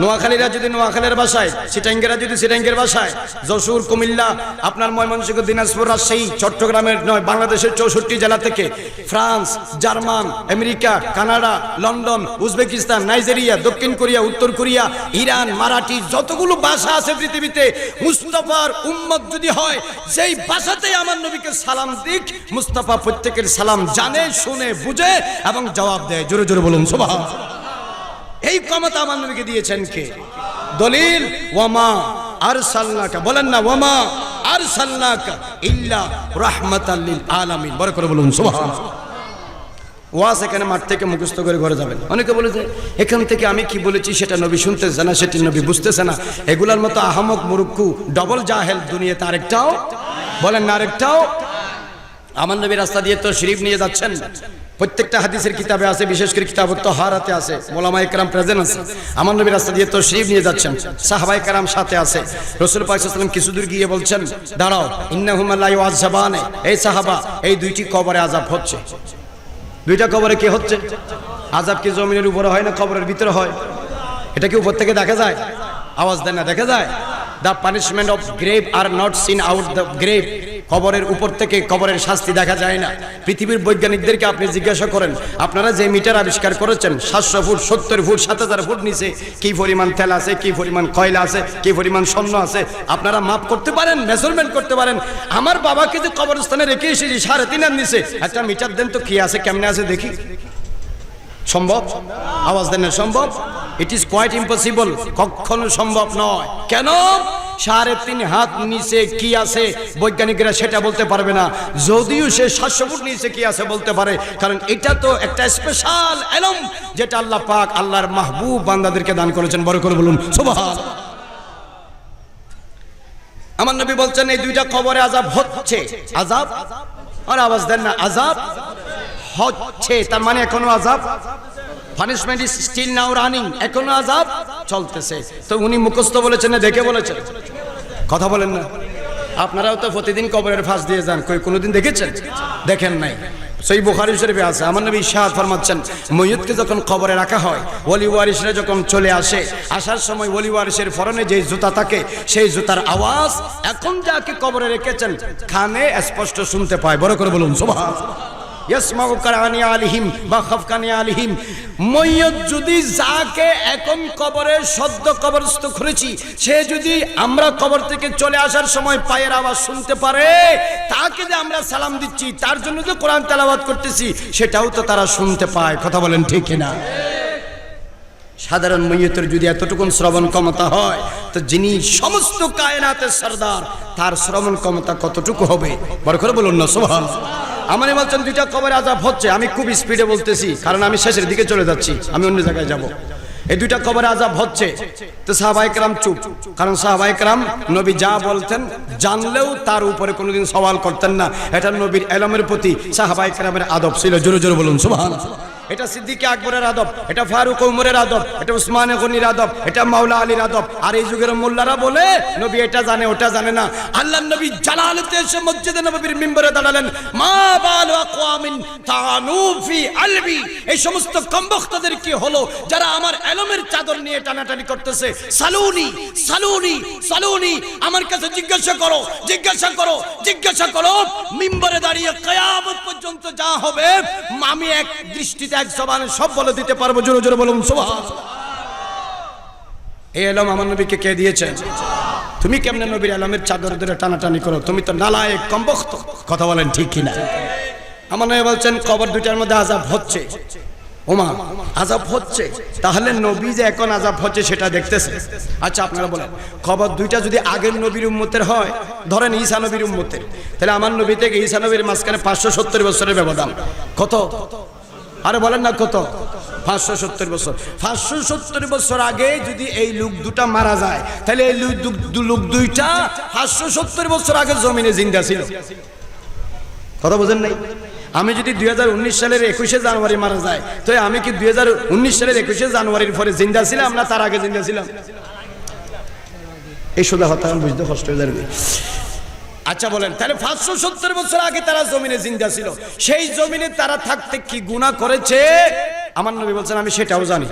নোয়াখালীরা যদি নোয়াখালীর ভাষায়, চিটাঙ্গেরা যদি চিটাঙ্গের ভাষায়, যশোর, কুমিল্লা, আপনার ময়মনসিংহ, দিনাজপুর, রাজশাহী, চট্টগ্রামের নয়, বাংলাদেশের 64 জেলা থেকে, France, German, America, Canada, London, Uzbekistan, Nigeria, দক্ষিণ কোরিয়া, উত্তর কোরিয়া, ইরান, মারাঠি, যতগুলো ভাষা আছে পৃথিবীতে, মুস্তাফার উম্মত যদি হয়, সেই ভাষাতেই আমার নবীকে সালাম দিক, মুস্তাফা প্রত্যেকের সালাম জানে, শুনে, বুঝে এবং জবাব দেয়। জোরে জোরে বলুন সুবহানাল্লাহ। এই ক্ষমতা আমার নবীকে দিয়েছেন কে? দলিল ওয়ামা আরসালনাকা, বলেন না ওয়ামা আরসালনাকা ইল্লা রাহমাতাল লিল আলামিন। বড় করে বলুন সুবহানাল্লাহ। ওয়াজ এখানে মাঠ থেকে মুখস্থ করে ঘরে যাবেন। অনেকে বলে যে এখান থেকে আমি কি বলেছি সেটা নবী শুনতেছে না, সেটি নবী বুঝতেছে না। এগুলার মতো আহমক মুরুক্কু ডবল জাহেল দুনিয়াতে আরেকটাও, বলেন না আরেকটাও। আমার নবী রাস্তা দিয়ে তো শরীফ নিয়ে যাচ্ছেন, প্রত্যেকটা হাদিসের কিতাবে আছে, বিশেষ করে কিতাবুত তাহারাতে আছে, ওলামায়ে কেরাম প্রেজেন্ট আছে। আমার নবী রাস্তা দিয়ে তো শরীফ নিয়ে যাচ্ছেন, সাহাবায়ে কেরাম সাথে আছে। রাসূল পাক সাল্লাল্লাহু আলাইহি ওয়াসাল্লাম কিছু দূর গিয়ে বলছেন দাঁড়াও, ইন্নাহুমা লা ইউআযাবানে, এই সাহাবা এই দুইটি কবরে আযাব হচ্ছে। দুইটা কবরে কি হচ্ছে? আযাব কি জমিনের উপরে হয় না কবরের ভিতরে হয়? এটা কি উপর থেকে দেখা যায়? আওয়াজ দেন না, দেখা যায়? The punishment of grave are not seen out the grave. কবরের উপর থেকে কবরের শাস্তি দেখা যায় না। পৃথিবীর বৈজ্ঞানিকদেরকে আপনি জিজ্ঞাসা করেন, আপনারা যে মিটার আবিষ্কার করেছেন 700 ফুট, 70 ফুট, 7000 ফুট নিচে কি পরিমাণ তেল আছে, কি পরিমাণ কয়লা আছে, কি পরিমাণ স্বর্ণ আছে, আপনারা মাপ করতে পারেন, মেজারমেন্ট করতে পারেন? আমার বাবাকে যে কবরস্থানে রেখে এসেছি 3.5 এর নিচে, একটা মিটার দেন তো কি আছে, কেমনে আছে দেখি। সম্ভব? আওয়াজ দেন না, সম্ভব? ইট ইজ কোয়াইট ইম্পসিবল, কখনো সম্ভব নয়। কেন? 3.5 হাত নিচে কি আছে বৈজ্ঞানিকরা সেটা বলতে পারবে না, যদিও সে 700 ফুট নিচে কি আছে বলতে পারে, কারণ এটা তো একটা স্পেশাল ইলম যেটা আল্লাহ পাক আল্লাহর মাহবুব বান্দাদেরকে দান করেছেন। বড় করে বলুন সুবহানাল্লাহ। আমার নবী বলছেন এই দুইটা কবরে আযাব হচ্ছে, আযাব, আর আওয়াজ দেন না, আযাব হচ্ছে, তার মানে এখনো আযাব, punishment is still now running, এখনো আযাব চলতেছে। তো উনি মুখস্থ বলেছেন না দেখে বলেছেন? কথা বলেন না। আপনারাও তো প্রতিদিন কবরের ফাঁস দিয়ে যান, কোনোদিন দেখেছেন? দেখেন নাই। সহিহ বুখারী শরীফে আছে, আমার নবী ইরশাদ ফরমাচ্ছেন, ময়্যিতকে যখন কবরে রাখা হয়, ওলি ওয়ারিসরা যখন চলে আসে, আসার সময় ওলি ওয়ারিসের পরনে যে জুতা থাকে সেই জুতার আওয়াজ এখন যাকে কবরে রেখেছেন কানে স্পষ্ট শুনতে পায়। বড় করে বলুন সুবহানাল্লাহ। ইয়াসমাউ কারানি আলিহিম বা খাফকানি আলিহিম, ময়্যত যদি যাকে এখন কবরে সদ্য কবরস্থ করেছি, সে যদি আমরা কবর থেকে চলে আসার সময় পায়ের আওয়াজ শুনতে পারে, তাকে যে আমরা সালাম দিচ্ছি, তার জন্য যে কোরআন তেলাওয়াত করতেছি, সেটাও তো তারা শুনতে পায়। কথা বলেন ঠিক কিনা? সাধারণ ময়্যতের যদি এতটুকুন শ্রবণ ক্ষমতা হয়, তো যিনি সমস্ত কায়নাতের সরদার, তার শ্রবণ ক্ষমতা কতটুকু হবে? বড় করে বলুন না সুবহানাল্লাহ। আমার বলছেন দুইটা কবরে আযাব হচ্ছে, আমি খুব স্পিডে বলতেছি কারণ আমি শেষের দিকে চলে যাচ্ছি, আমি অন্য জায়গায় যাব। এই দুইটা কবরে আযাব হচ্ছে, তো সাহাবায়ে কেরাম চুপ, কারণ সাহাবায়ে কেরাম নবী যা বলতেন জানলেও তার উপরে কোনোদিন সওয়াল করতেন না। এটা নবীর ইলমের প্রতি সাহাবায়ে কেরামের আদব ছিল। জোরে জোরে বলুন সুবহানাল্লাহ। এটা সিদ্দিক আকবরের আদব, এটা ফারুক ওমরের আদব, এটা উসমান গনির আদব, এটা মাওলা আলীর আদব। আর এই যুগের মোল্লারা বলে নবী এটা জানে ওটা জানে না। আল্লাহর নবী জালালাতে এসে মসজিদে নববীর মিম্বরে দাঁড়ালেন, মা বালু আকওয়ামিন তানু ফি আলবি, এই সমস্ত কমবখতদের কি হলো যারা আমার ইলমের চাদর নিয়ে টানাটানি করতেছে। সালুনি সালুনি সালুনি, আমার কাছে জিজ্ঞাসা করো জিজ্ঞাসা করো জিজ্ঞাসা করো। মিম্বরে দাঁড়িয়ে কিয়ামত পর্যন্ত যা হবে আমি এক দৃষ্টিতে এক জবানে সব বলে দিতে পারবো। জোরে জোরে বলুন সুবহানাল্লাহ। এই ইলম আমার নবীকে কে দিয়েছেন? তুমি কেমনে নবীর ইলমের চাদর ধরে টানাটানি করো? তুমি তো নালায়েক কমবখত। কথা বলেন ঠিক কিনা? আমার নবী বলছেন কবর দুইটার মধ্যে আযাব হচ্ছে। ওমা আযাব হচ্ছে, তাহলে নবী যে এখন আযাব হচ্ছে সেটা দেখতেছে। আচ্ছা আপনারা বলেন, খবর দুইটা যদি আগের নবীর উম্মতের হয়, ধরেন ঈসা নবীর উম্মতের, তাহলে আমার নবী থেকে ঈসা নবীর মাঝখানে 570 বছরের ব্যবধান। কত? আরে বলেন না কত? 570 বছর। 570 বছর আগে যদি এই লোক দুটা মারা যায়, তাহলে এই লোক দুইটা 570 বছর আগে জমিনে জিন্দা ছিল। কথা বোঝেন নাই? আমি যদি 2019 সালের 21শে জানুয়ারি মারা যায়, তো আমি কি 2019 সালের 21শে জানুয়ারির পরে জিন্দা ছিলাম না তার আগে জিন্দা ছিলাম? এই সোজা কথা বুঝতে কষ্ট হয়ে যাবে। আচ্ছা বলেন, তাহলে 570 বছর আগে তারা জমিনে জিন্দা ছিল, সেই জমিনে তারা থাকতে কি গুনাহ করেছে? আমার নবী বলছেন আমি সেটাও জানি।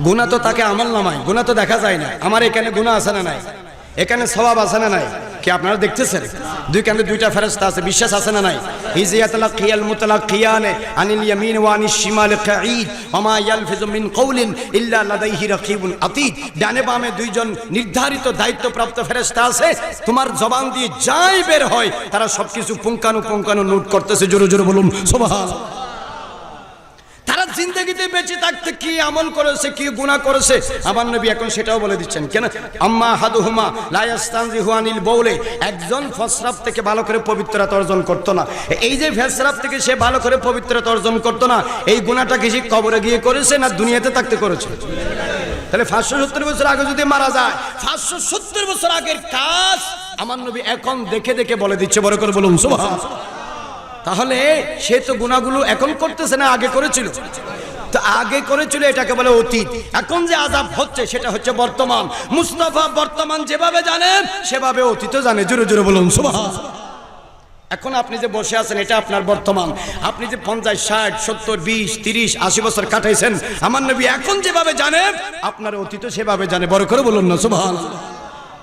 গুনাহ তো তাকে আমল নামায়, গুনাহ তো দেখা যায় না। আমার এখানে গুনাহ আছে না নাই? এখানে সওয়াব আছে না নাই? কি আপনারা দেখতেছেন? দুই কাঁধে দুইটা ফেরেশতা আছে, বিশ্বাস আছে না নাই? ইজিয়াতালাকিয়াল মুতালাকিয়ানে আনিল ইয়ামিন ওয়া আনিশ শিমাল কাঈদ ওয়া মা ইয়ালফিজু মিন কওলিন ইল্লা লাদাইহি রাকিবুন আতীদ। ডানে বামে দুইজন নির্ধারিত দায়িত্বপ্রাপ্ত ফেরেশতা আছে, তোমার জবান দিয়ে যাই বের হয় তারা সবকিছু পুঙ্খানুপুঙ্খানু নোট করতেছে। জোরে জোরে বলুন সুবহানাল্লাহ। তারা জিন্দেগিতে বেঁচে থাকতে কি আমল করেছে, কি গুনাহ করেছে, আমার নবী এখন সেটাও বলে দিচ্ছেন। কেন? আম্মা হাদুহুমা লা ইস্তানজিহু আনিল বাউলি, একজন ফসরাব থেকে ভালো করে পবিত্রতা অর্জন করতো না। এই যে ফসরাব থেকে সে ভালো করে পবিত্রতা অর্জন করতো না, এই গুনাহটা কি সে কবরে গিয়ে করেছে না দুনিয়াতে থাকতে করেছে? তাহলে 570 বছর আগে যদি মারা যায়, 570 বছর আগের কাজ আমার নবী এখন দেখে দেখে বলে দিচ্ছে। বড় করে বলুন সুবহানাল্লাহ। তাহলে সে তো গুনাহগুলো এখন করতেছে না, আগে করেছিল। তো আগে করেছিল এটাকে বলে অতীত। এখন যে আযাব হচ্ছে সেটা হচ্ছে বর্তমান। মুস্তাফা বর্তমান যেভাবে জানেন সেভাবে অতীতও জানে। জোরে জোরে বলুন সুবহানাল্লাহ। এখন আপনি যে বসে আছেন এটা আপনার বর্তমান। আপনি যে 50, 60, 70, 20, 30, 80 বছর কাটাইছেন, আমার নবী এখন যেভাবে জানেন আপনার অতীতও সেভাবে জানে। বড় করে বলুন না সুবহানাল্লাহ।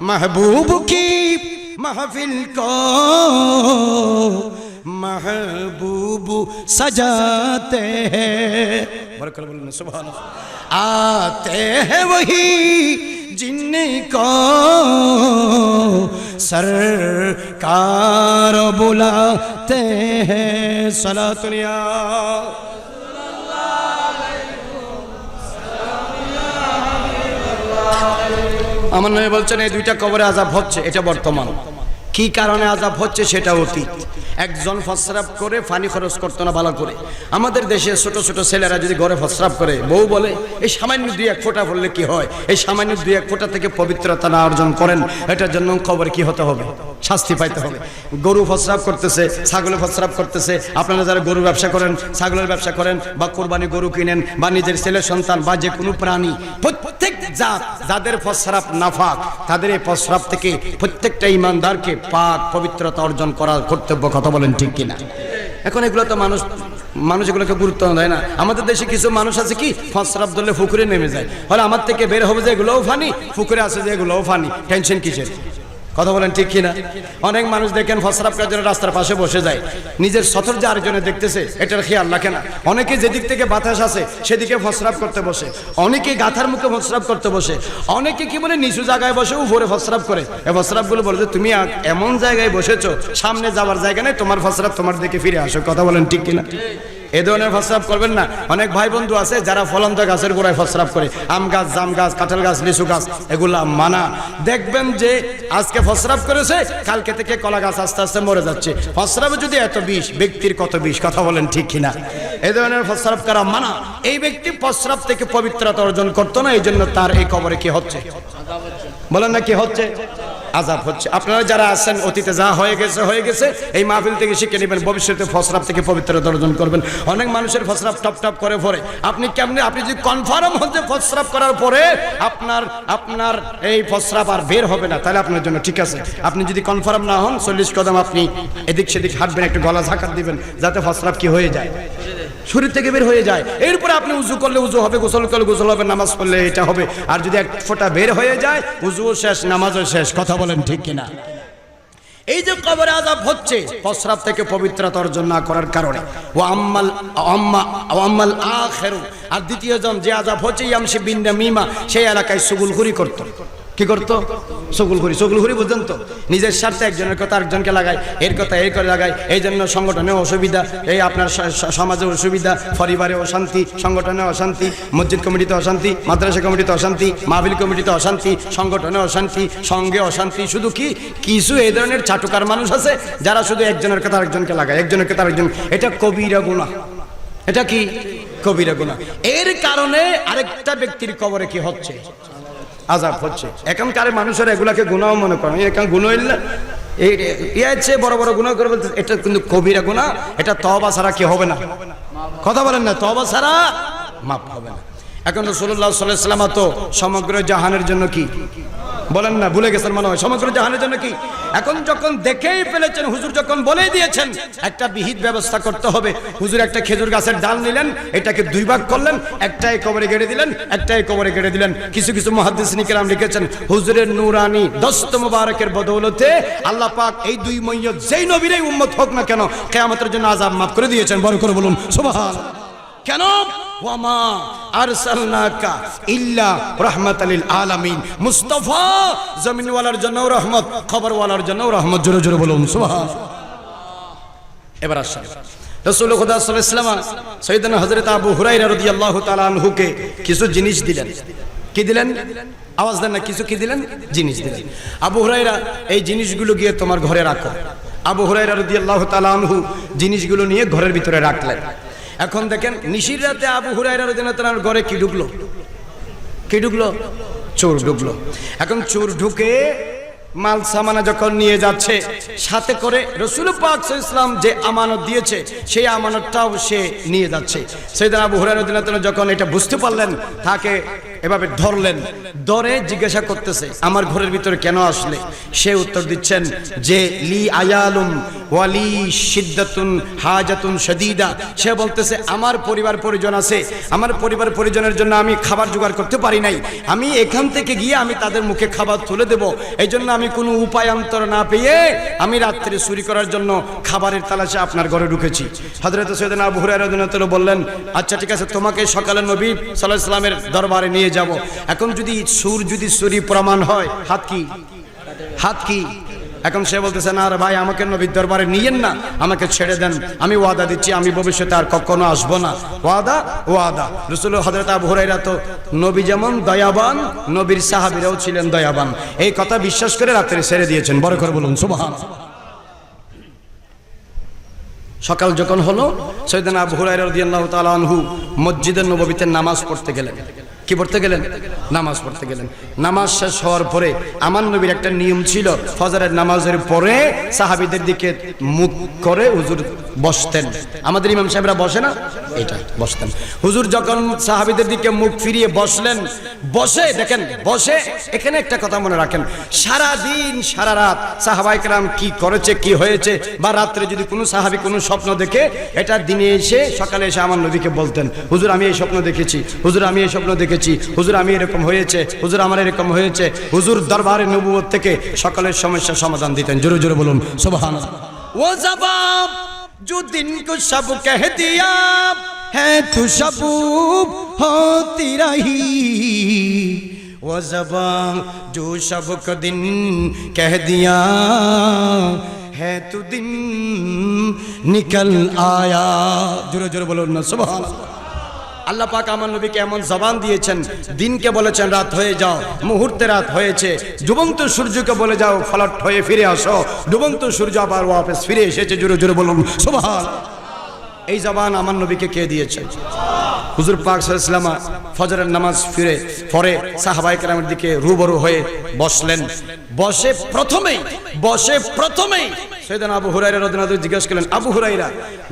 মাহবুব কি মাহফিল কো महबूब सजाते हैं, बरकत बोलना सुभान अल्लाह। आते हैं वही जिनको सरकार बुलाते हैं। सलातुनिया আমার নবী বলছেন এই দুইটা কবরে আযাব হচ্ছে, এটা বর্তমান। কি কারণে আযাব হচ্ছে সেটা অতীত। একজন ফসরাব করে পানি খরচ করতো না ভালো করে। আমাদের দেশে ছোট ছোট ছেলেরা যদি ঘরে ফসরাব করে, বউ বলে এই সামান্য 2-1 ফোঁটা পড়লে কি হয়, এই সামান্য 2-1 ফোঁটা থেকে পবিত্রতা না অর্জন করেন, এটার জন্য কবরে কি হতে হবে? শাস্তি পাইতে হবে। গরু ফসরাব করতেছে, ছাগলের ফসরাব করতেছে। আপনারা যারা গরু ব্যবসা করেন, ছাগলের ব্যবসা করেন, বা কোরবানি গরু কিনেন, বা নিজের ছেলে সন্তান বা যে কোনো প্রাণী, প্রত্যেক জাত যাদের ফসরাব নাফাক, তাদের এই ফসরাব থেকে প্রত্যেকটা ইমানদারকে পাক পবিত্রতা অর্জন করার কর্তব্য। কথা বলেন ঠিক কিনা? এখন এগুলো তো মানুষ এগুলোকে গুরুত্ব দেয় না। আমাদের দেশে কিছু মানুষ আছে কি ফসরাব ধরলে পুকুরে নেমে যায়, হলে আমার থেকে বের হবে যে এগুলোও ফানি, পুকুরে আছে যে এগুলোও ফানি, টেনশন কিসের? কথা বলেন ঠিক কিনা? অনেক মানুষ দেখেন ফসরাব করার জন্য রাস্তার পাশে বসে যায়, নিজের সতর যে আরেকজনে দেখতেছে এটার খেয়াল রাখে না। অনেকে যেদিক থেকে বাতাস আসে সেদিকে ফসরাব করতে বসে, অনেকে গাথার মুখে ফসরাব করতে বসে, অনেকে কি বলে নিচু জায়গায় বসে উপরে ফসরাব করে। এই ফসরাবগুলো বলে যে তুমি এমন জায়গায় বসেছো সামনে যাওয়ার জায়গা নেই, তোমার ফসরাব তোমার দিকে ফিরে আসো। কথা বলেন ঠিক কিনা? এই ধরনের ফসরাব করবেন না। অনেক ভাই বন্ধু আছে যারা ফলন্ত গাছের গোড়ায় ফসরাব করে, আম গাছ, জাম গাছ, কাঁঠাল গাছ, লিচু গাছ, এগুলা মানা। দেখবেন যে আজকে ফসরাব করেছে, কালকে থেকে কলা গাছ আস্তে আস্তে মরে যাচ্ছে। ফসরাবে যদি এত বিষ, ব্যক্তির কত বিষ? কথা বলেন ঠিক কিনা? এই ধরনের ফসরাব করা মানা। এই ব্যক্তি ফসরাব থেকে পবিত্রতা অর্জন করতো না, এই জন্য তার এই কবরে কি হচ্ছে? বলেন না কি হচ্ছে? আযাব হচ্ছে। আপনারা যারা আছেন অতীতে যা হয়ে গেছে এই মাহফিল থেকে শিখে নেবেন, ভবিষ্যতে প্রস্রাব থেকে পবিত্রতা অর্জন করবেন। অনেক মানুষের প্রস্রাব টপ টপ করে পড়ে, আপনি যদি কনফার্ম হন যে প্রস্রাব করার পরে আপনার এই প্রস্রাব আর বের হবে না, তাহলে আপনার জন্য ঠিক আছে। আপনি যদি কনফার্ম না হন 40 কদম আপনি এদিক সেদিক হাঁটবেন, একটু গলা ঝাঁকার দিবেন যাতে প্রস্রাব কি হয়ে যায়, শরীর থেকে বের হয়ে যায়। এরপরে আপনি উজু করলে উজু হবে, গোসল করলে গোসল হবে, নামাজ পড়লে এটা হবে। আর যদি এক ফোঁটা বের হয়ে যায় উজুও শেষ, নামাজও শেষ। কথা বলেন ঠিক কিনা? এই যে কবরে আযাব হচ্ছে প্রস্রাব থেকে পবিত্রতা অর্জন না করার কারণে। ওয়া আম্মাল আখিরু, আর দ্বিতীয় জন যে আযাব হচ্ছে ইয়ামশি বিন নামিমা, সেই এলাকায় সুগুলখুরি করত। কি করতো? সুগুলখুরি বুঝলেন তো? নিজের স্বার্থে একজনের কথা আরেকজনকে লাগায়, এর কথা এই করে লাগায়। এই জন্য সংগঠনে অসুবিধা, এই আপনার সমাজে অসুবিধা, পরিবারে অশান্তি, সংগঠনে অশান্তি, মসজিদ কমিটিতে অশান্তি, মাদ্রাসা কমিটিতে অশান্তি, মাহফিল কমিটিতে অশান্তি, সংগঠনে অশান্তি, সঙ্গে অশান্তি। শুধু কিছু এই ধরনের চাটুকার মানুষ আছে যারা শুধু একজনের কথা আরেকজনকে লাগায়, একজনের কথা আরেকজন। এটা কবিরা গুনাহ। এটা কি কবিরা গুনাহ? এর কারণে আরেকটা ব্যক্তির কবরে কি হচ্ছে? আযাব হচ্ছে। এখনকার মানুষের এগুলাকে গুনাহ মনে করেন, এখন গুনাহ হইলে এর চেয়ে বড় বড় গুনাহ করে বলতে, এটা কিন্তু কবিরা গুনাহ। এটা তওবা ছাড়া কি হবে না? কথা বলেন না, তওবা ছাড়া মাফ হবে না। এখন রাসূলুল্লাহ সাল্লাল্লাহু আলাইহি ওয়াসাল্লাম তো সমগ্র জাহানের জন্য কি বলেন না, ভুলে গেছেন মনে হয়, সমগ্র জাহানের জন্য কি? এখন যখন দেখেই ফেলেছেন, হুজুর যখন বলেই দিয়েছেন একটা বিহিত ব্যবস্থা করতে হবে, হুজুর একটা খেজুর গাছের ডাল নিলেন, এটাকে 2 ভাগ করলেন, একটাই কবরে গেড়ে দিলেন, একটাই কবরে গেড়ে দিলেন। কিছু মুহাদ্দিসিন কিরাম লিখেছেন হুজুরের নূরানি দস্ত মুবারকের বদৌলতে আল্লাহ পাক এই 2 মইয়ত যেই নবীরই উম্মত হোক না কেন কিয়ামতের জন্য আযাব মাফ করে দিয়েছেন। বড় করে বলুন সুবহানাল্লাহ। কেন? ওয়ামা আরসালনাকা ইল্লা রাহমাতাল লিল আলামিন। মুস্তাফা জমিনওয়ালার জন্য রহমত, খবরওয়ালার জন্য রহমত। জোরে জোরে বলুন সুবহানাল্লাহ। এবার আসেন, রাসূল খুদা সাল্লাল্লাহু আলাইহি ওয়াসাল্লাম সাইয়েদনা হযরত আবু হুরায়রা রাদিয়াল্লাহু তাআলা আনহুকে কিছু জিনিস দিলেন। কি দিলেন? আওয়াজ দেন না, কিছু কি দিলেন? জিনিস দিলেন। আবু হুরায়রা এই জিনিসগুলো গিয়ে তোমার ঘরে রাখো। আবু হুরায়রা রাদিয়াল্লাহু তাআলা আনহু জিনিসগুলো নিয়ে ঘরের ভিতরে রাখলেন। এখন দেখেন নিশির রাতে আবু হুরায়রা রাদিয়াল্লাহু তাআলার ঘরে কি ঢুকলো? চোর ঢুকলো। এখন চোর ঢুকে মাল সামানা যখন নিয়ে যাচ্ছে, সাথে করে রাসূল পাক সাল্লাল্লাহু আলাইহি ওয়াসাল্লাম যে আমানত দিয়েছে সেই আমানতটাও সে নিয়ে যাচ্ছে। সাইয়েদনা আবু হুরায়রা রাদিয়াল্লাহু তাআলা যখন এটা বুঝতে পারলেন, তাকে এভাবে ধরলেন, ধরে জিজ্ঞাসা করতেছে আমার ঘরের ভিতরে কেন আসলে? সে উত্তর দিচ্ছেন যে লি আয়ালুম ওয়ালি শিদ্দাতুন হাজাতুন শাদীদা। সে বলতেছে আমার পরিবার পরিজন আছে, আমার পরিবার পরিজনের জন্য আমি খাবার জোগাড় করতে পারি নাই, আমি এখান থেকে গিয়ে আমি তাদের মুখে খাবার তুলে দেব, এই জন্য আমি কোনো উপায়ান্তর না পেয়ে আমি রাত্রে চুরি করার জন্য খাবারের তালাশে আপনার ঘরে ঢুকেছি। হযরত সাইয়েদনা আবু হুরায়রা রাদিয়াল্লাহু তাআলা বললেন আচ্ছা ঠিক আছে, তোমাকে সকালে নবী সাল্লাল্লাহু আলাইহি ওয়াসাল্লামের দরবারে নিয়ে যাব। এখন যদি চুরি প্রমাণ হয়, হাত কি? এখন সে বলতেছে না রে ভাই, আমাকে নবীর দরবারে নিয়েন না, আমাকে ছেড়ে দেন, আমি ওয়াদা দিচ্ছি আমি ভবিষ্যতে আর কখনো আসবো না। ওয়াদা। রাসূল হযরত আবু হুরায়রা তো নবী যেমন দয়াবান, নবীর সাহাবীরাও ছিলেন দয়াবান, এই কথা বিশ্বাস করে রাত্রে ছেড়ে দিয়েছেন। বড় করে বলুন সুবহানাল্লাহ। সকাল যখন হলো, সাইয়েদনা আবু হুরায়রা রাদিয়াল্লাহু তাআলা আনহু মসজিদে নববীতে নামাজ পড়তে গেলেন। কি পড়তে গেলেন? নামাজ পড়তে গেলেন। নামাজ শেষ হওয়ার পরে আমার নবীর একটা নিয়ম ছিল, ফজরের নামাজের পরে সাহাবীদের দিকে মুখ করে হুজুর বসতেন। আমাদের ইমাম সাহেবরা বসে না, এটা বসতেন। হুজুর যখন সাহাবীদের দিকে মুখ ফিরিয়ে বসলেন, বসে এখানে একটা কথা মনে রাখেন, সারা দিন সারা রাত সাহাবায়ে কেরাম কি করেছে, কি হয়েছে, বা রাত্রে যদি কোনো সাহাবী কোনো স্বপ্ন দেখে, এটা দিনে এসে সকালে এসে আমার নবীকে বলতেন, হুজুর আমি এই স্বপ্ন দেখেছি, হুজুর আমি এই স্বপ্ন দেখেছি, হুজুর আমি এরকম হয়েছে, হুজুর আমার এরকম হয়েছে। হুজুর দরবারে নবুয়ত থেকে সকলের সমস্যার সমাধান দিতেন। জোরে জোরে বলুন সুবহানাল্লাহ। ও জবাব जो दिन को सब कह दिया है तू सब होती रही, वो ज़बान जो सब को दिन कह दिया है तू दिन निकल आया। जोरे जोरे बोलो ना सुभान अल्लाह। আল্লাহ পাক আমার নবীকে এমন জবান দিয়েছেন, দিনকে বলেছেন রাত হয়ে যাও, মুহূর্তে রাত হয়েছে। ডুবন্ত সূর্যকে বলে যাও ফলট হয়ে ফিরে আসো, ডুবন্ত সূর্য আবার ওয়াপস ফিরে এসেছে। জোরে জোরে বলুন সুবহান। এই জবান আমার নবীকে কে দিয়েছেন? হুজুর পাক সাল্লাল্লাহু আলাইহি ওয়াসাল্লাম ফজরের নামাজ ফিরে পরে সাহাবায়ে কেরামের দিকে রুবরু হয়ে বসলেন। বসে প্রথমেই সাইয়েদনা আবু হুরায়রা রাদিয়াল্লাহু আনহু জিজ্ঞেস করলেন, আবু হুরায়রা,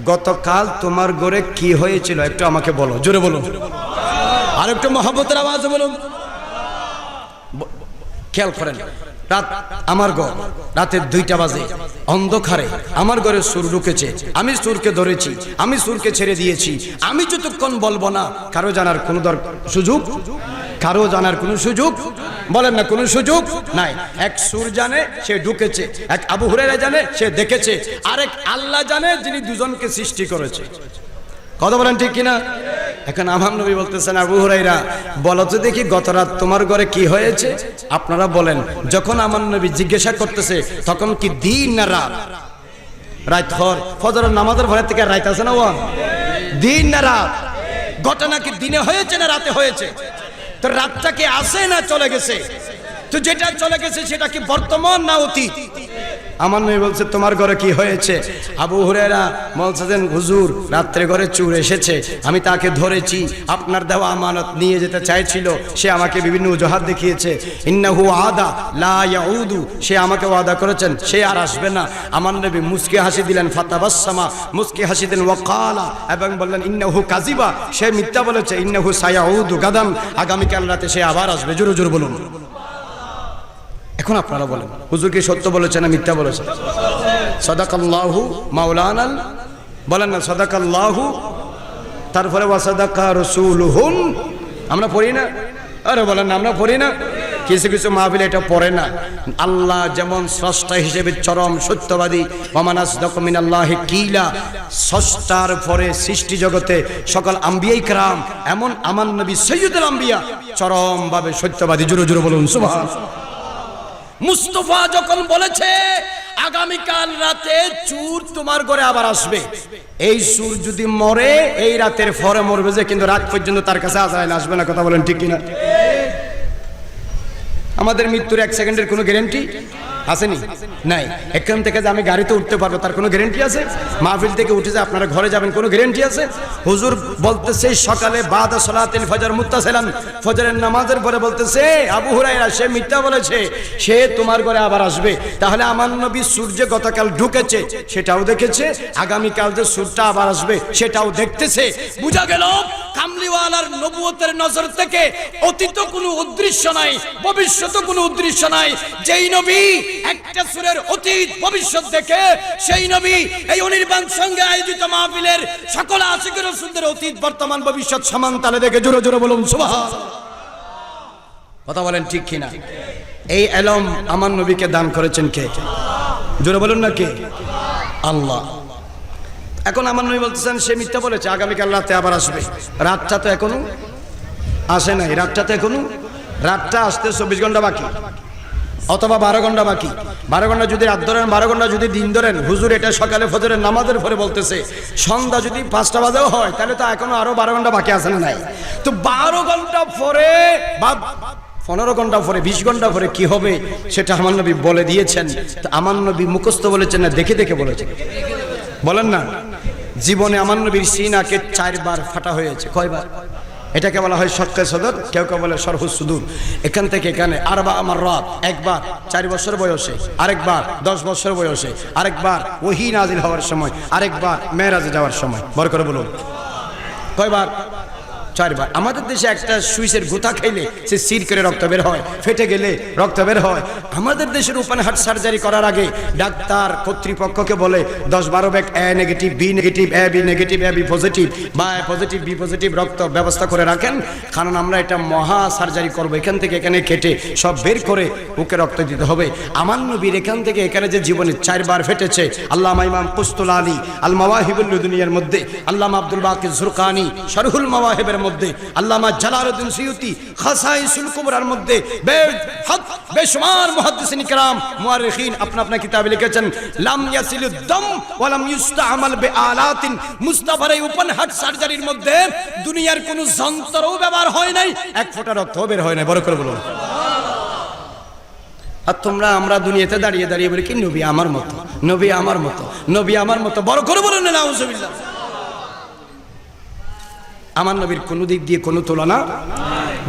গতকাল তোমার ঘরে কি হয়েছিল একটু আমাকে বলো, জোরে বলো, আর একটু মহব্বতের আওয়াজে বলুন। খেয়াল করেন, রাত আমার ঘর, রাতের 2টা বাজে, অন্ধকারে আমার ঘরে সুর ঢুকেছে, আমি সুরকে ধরেছি, আমি সুরকে ছেড়ে দিয়েছি। আমি যতক্ষণ বলবো না কারো জানার কোনো সুযোগ, কারো জানার কোনো সুযোগ, বলেন না, কোনো সুযোগ নাই। এক সুর জানে সে ঢুকেছে, এক আবু হুরায়রা জানে সে দেখেছে, আরেক আল্লাহ জানে যিনি দুজনকে সৃষ্টি করেছে। কথা বলেন ঠিক কিনা? এখন আমার নবী বলতেছেন, আবু হুরায়রা বলো তো দেখি গত রাত তোমার ঘরে কি হয়েছে? আপনারা বলেন। যখন আমার নবী জিজ্ঞাসা করতেছে তখন কি দিন না রাত? রাত ফজরের নামাজের ভরে থেকে রাত আছে না, দিন না রাত? ঘটনা কি দিনে হয়েছে না রাতে হয়েছে? তো রাতটা কি আসে না চলে গেছে? তো যেটা চলে গেছে সেটা কি বর্তমান না অতীত? আমার নবী বলছে তোমার ঘরে কি হয়েছে? আবু হুরায়রা বলছেন, হুজুর রাত্রে ঘরে চোর এসেছে, আমি তাকে ধরেছি, আপনার দেওয়া আমানত নিয়ে যেতে চাইছিল, সে আমাকে বিভিন্ন অজুহাত দেখিয়েছে। ইন্নাহু আদা লা ইয়াউদু, সে আমাকে ওয়াদা করেছেন সে আর আসবে না। আমার নবী মুস্কি হাসি দিলেন, ফাতাবাসসামা, মুস্কি হাসি দিলেন, ওয়াকালা, এবং বললেন ইন্নাহু কাযিবা, সে মিথ্যা বলেছে, ইন্নাহু সায়াউদু গাদাম, আগামীকাল রাতে সে আবার আসবে। জোরে জোরে বলুন। এখন আপনারা বলেন, হুজুর কি সত্য বলেছে না মিথ্যা বলেছে? সাদাকাল্লাহু মাওলানাল, বলেন না সাদাকাল্লাহু, তারপরে ওয়াসাদাকা রাসূলুহুন, আমরা পড়ি না? আরে বলেন না, আমরা পড়ি না? কিছু কিছু মাহফিলে এটা পড়ে না। আল্লাহ যেমন স্রষ্টা হিসেবে চরম সত্যবাদী, ওয়ামান আসদাকু মিনাল্লাহি কিলা, স্রষ্টার পরে সৃষ্টি জগতে সকল আম্বিয়ায়ে কেরাম, এমন আমার নবী সাইয়্যিদুল আম্বিয়া চরম ভাবে সত্যবাদী। জোরে জোরে বলুন সুবহানাল্লাহ। মুস্তাফা যখন বলেছে আগামীকাল রাতে চোর তোমার ঘরে আবার আসবে, এই চোর যদি মরে এই রাতের পরে মরবে, যে কিন্তু রাত পর্যন্ত তার কাছে আজরাইল আসবে না। কথা বলেন ঠিক কিনা? আমাদের মৃত্যুর 1 সেকেন্ডের কোনো গ্যারান্টি আসেনি? নাই। এখান থেকে যে আমি গাড়িতে উঠতে পারবো তার কোনো গ্যারান্টি আছে? মাহফিল থেকে উঠে যে আপনারা ঘরে যাবেন কোনো গ্যারান্টি আছে? হুজুর বলতেছে সকালে বাদা সালাতিল ফজর মুত্তাসিলান, ফজরের নামাজের পরে বলতেছে আবু হুরায়রা সে মিথ্যা বলেছে, সে তোমার ঘরে আবার আসবে। তাহলে আমার নবী সূর্য গতকাল ঢুকেছে সেটাও দেখেছে, আগামীকাল যে সূর্যটা আবার আসবে সেটাও দেখতেছে। বুঝা গেল কামলিওয়ালার নবুয়তের নজর থেকে অতীত কোনো উদ্দেশ্য নাই, ভবিষ্যৎ কোনো উদ্দেশ্য নাই। যেই নবী একটা সূরের অতীত ভবিষ্যৎ দেখে, সেই নবী এই অনির্বাণ সঙ্গে আয়োজিত মাহফিলের সকল আশিকের রাসূলদের অতীত বর্তমান ভবিষ্যৎ সমান তালে দেখে। জোরে জোরে বলুন সুবহানাল্লাহ। কথা বলেন ঠিক কিনা? এই ইলম আমার নবীকে দান করেছেন কে? জোরে বলুন না কে? আল্লাহ। এখন আমার নবী বলতেছেন সে মিথ্যা বলেছে, আগামীকাল রাতে আবার আসবে। রাতটা তো এখনো আসে নাই, রাতটা আসতে 24 ঘন্টা বাকি, অথবা 12 ঘন্টা বাকি। 12 ঘন্টা যদি রাত ধরেন, 12 ঘন্টা যদি দিন ধরেন, হুজুর এটা সকালে ফজরের নামাজের পরে বলতেছে, সন্ধ্যা যদি 5টা বাজেও হয় তাহলে তো এখনো আরো 12 ঘন্টা বাকি আছে না নাই? তো 12 ঘন্টা পরে বা 15 ঘন্টা পরে, 20 ঘন্টা পরে কি হবে সেটা আমার নবী বলে দিয়েছেন। তো আমার নবী মুখস্থ বলেছেন না দেখে দেখে বলেছেন? বলেন না। জীবনে আমার নবীর সিনাকে 4 বার ফাটা হয়েছে। কয়বার? এটাকে বলা হয় শক্কে সদর, কেউ কেউ বলে সরহুস সুদূর। এখান থেকে এখানে আরবা আমার রাত, একবার 4 বছর বয়সে, আরেকবার 10 বছর বয়সে, আরেকবার ওহী নাজিল হওয়ার সময়, আরেকবার মেরাজে যাওয়ার সময়। বড় করে বলুন কয়বার? 4 বার। আমাদের দেশে একটা সুইচের গোতা খাইলে সে সির করে রক্ত বের হয়, ফেটে গেলে রক্ত বের হয়। আমাদের দেশের ওপেন হার্ট সার্জারি করার আগে ডাক্তার কর্তৃপক্ষকে বলে 10-12 bag A negative, B negative, A B negative, A B positive বা এ পজিটিভ, বি পজিটিভ রক্ত ব্যবস্থা করে রাখেন, কারণ আমরা এটা মহা সার্জারি করবো। এখান থেকে এখানে কেটে সব বের করে ওকে রক্ত দিতে হবে। আমার নবীর এখান থেকে এখানে যে জীবনে 4 বার ফেটেছে, আল্লামা ইমাম কুস্তুল আলী আল মাওয়াহিবুল লুদুনিয়ার মধ্যে, আল্লামা আব্দুল বাকি জুরকানি শরহুল মাওয়াহিবের মধ্যে, আল্লামা জালালউদ্দিন সিয়ুতি খাসাইসুল কুবরার মধ্যে, বেশুমার মুহাদ্দিসিন কিরাম মুআররিখিন আপনা আপনা কিতাবে লিখেছেন, লাম ইয়াসিলুদ দাম ওয়া লাম ইস্তামাল বিআলাতিন, মুস্তাফার এই ওপেন হার্ট সার্জারির মধ্যে দুনিয়ার কোনো যন্ত্রও ব্যবহার হয় নাই, 1 ফোঁটা রক্তও বের হয় নাই। বড় করে বলুন। আর তোমরা আমরা দুনিয়াতে দাঁড়িয়ে দাঁড়িয়ে বলি কি নবী আমার মতো, নবী আমার মতো, নবী আমার মতো। বড় করে বলুন নাউজুবিল্লাহ। আমার নবীর কোনো দিক দিয়ে কোনো তুলনা।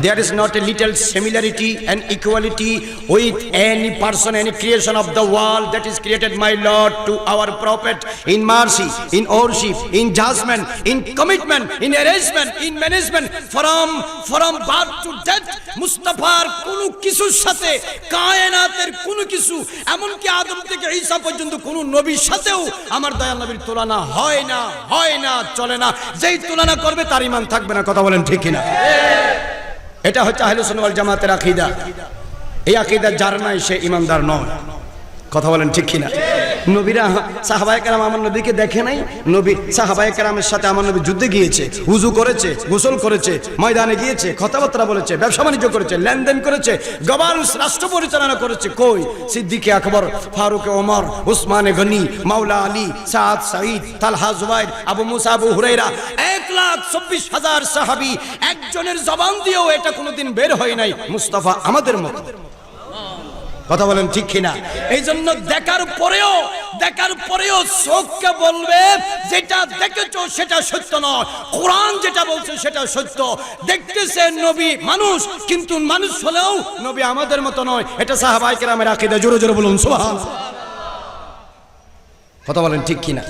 There is not a little similarity and equality with any person, any creation of the world that is created, my Lord, to our prophet in mercy, in worship, in judgment, in commitment, in arrangement, in management, from birth to death. মুস্তাফার কোনো কিছুর সাথে কায়নাতের কোনো কিছু, এমনকি আদম থেকে ঈসা পর্যন্ত কোনো নবীর সাথেও আমার দয়াল নবীর তুলনা হয় না, চলে না। যেই তুলনা করবে তার ঈমান থাকবে না। কথা বলেন ঠিক কিনা? এটা হচ্ছে আহলে সুন্নাহ ওয়াল জামাতের আকীদা। এই আকীদা যার নাই সে ঈমানদার নয়। কথা বলেন ঠিক কিনা? নবীরা সাহাবায়ে কেরাম আমার নবীকে দেখে নাই। নবী সাহাবায়ে কেরামের সাথে আমার নবী যুদ্ধে গিয়েছে, ওযু করেছে, গোসল করেছে, ময়দানে গিয়েছে, কথাবার্তা বলেছে, ব্যবসা বাণিজ্য করেছে, লেনদেন করেছে, গভর্নমেন্ট রাষ্ট্র পরিচালনা করেছে। কই? সিদ্দিকে আকবর, ফারুকে ওমর, উসমানে গনি, মাওলা আলী, সাদ সাঈদ, তালহা জুবাইর, আবু মুসা, আবু হুরায়রা, 1,24,000 সাহাবী, একজনের জবান দিয়েও এটা কোনোদিন বের হয় নাই মুস্তাফা আমাদের মতো। কথা বলেন ঠিক কিনা? এই জন্য দেখার পরেও চোখকে বলবে যেটা দেখেছো সেটা সত্য নয়, কোরআন যেটা বলছে সেটা সত্য। দেখতেছে নবী মানুষ, কিন্তু মানুষ হলেও নবী আমাদের মতো নয়। এটা সাহাবায়ে কেরামের আকীদা। জোরে জোরে বলুন সুবহানাল্লাহ। কথা বলেন ঠিক কিনা?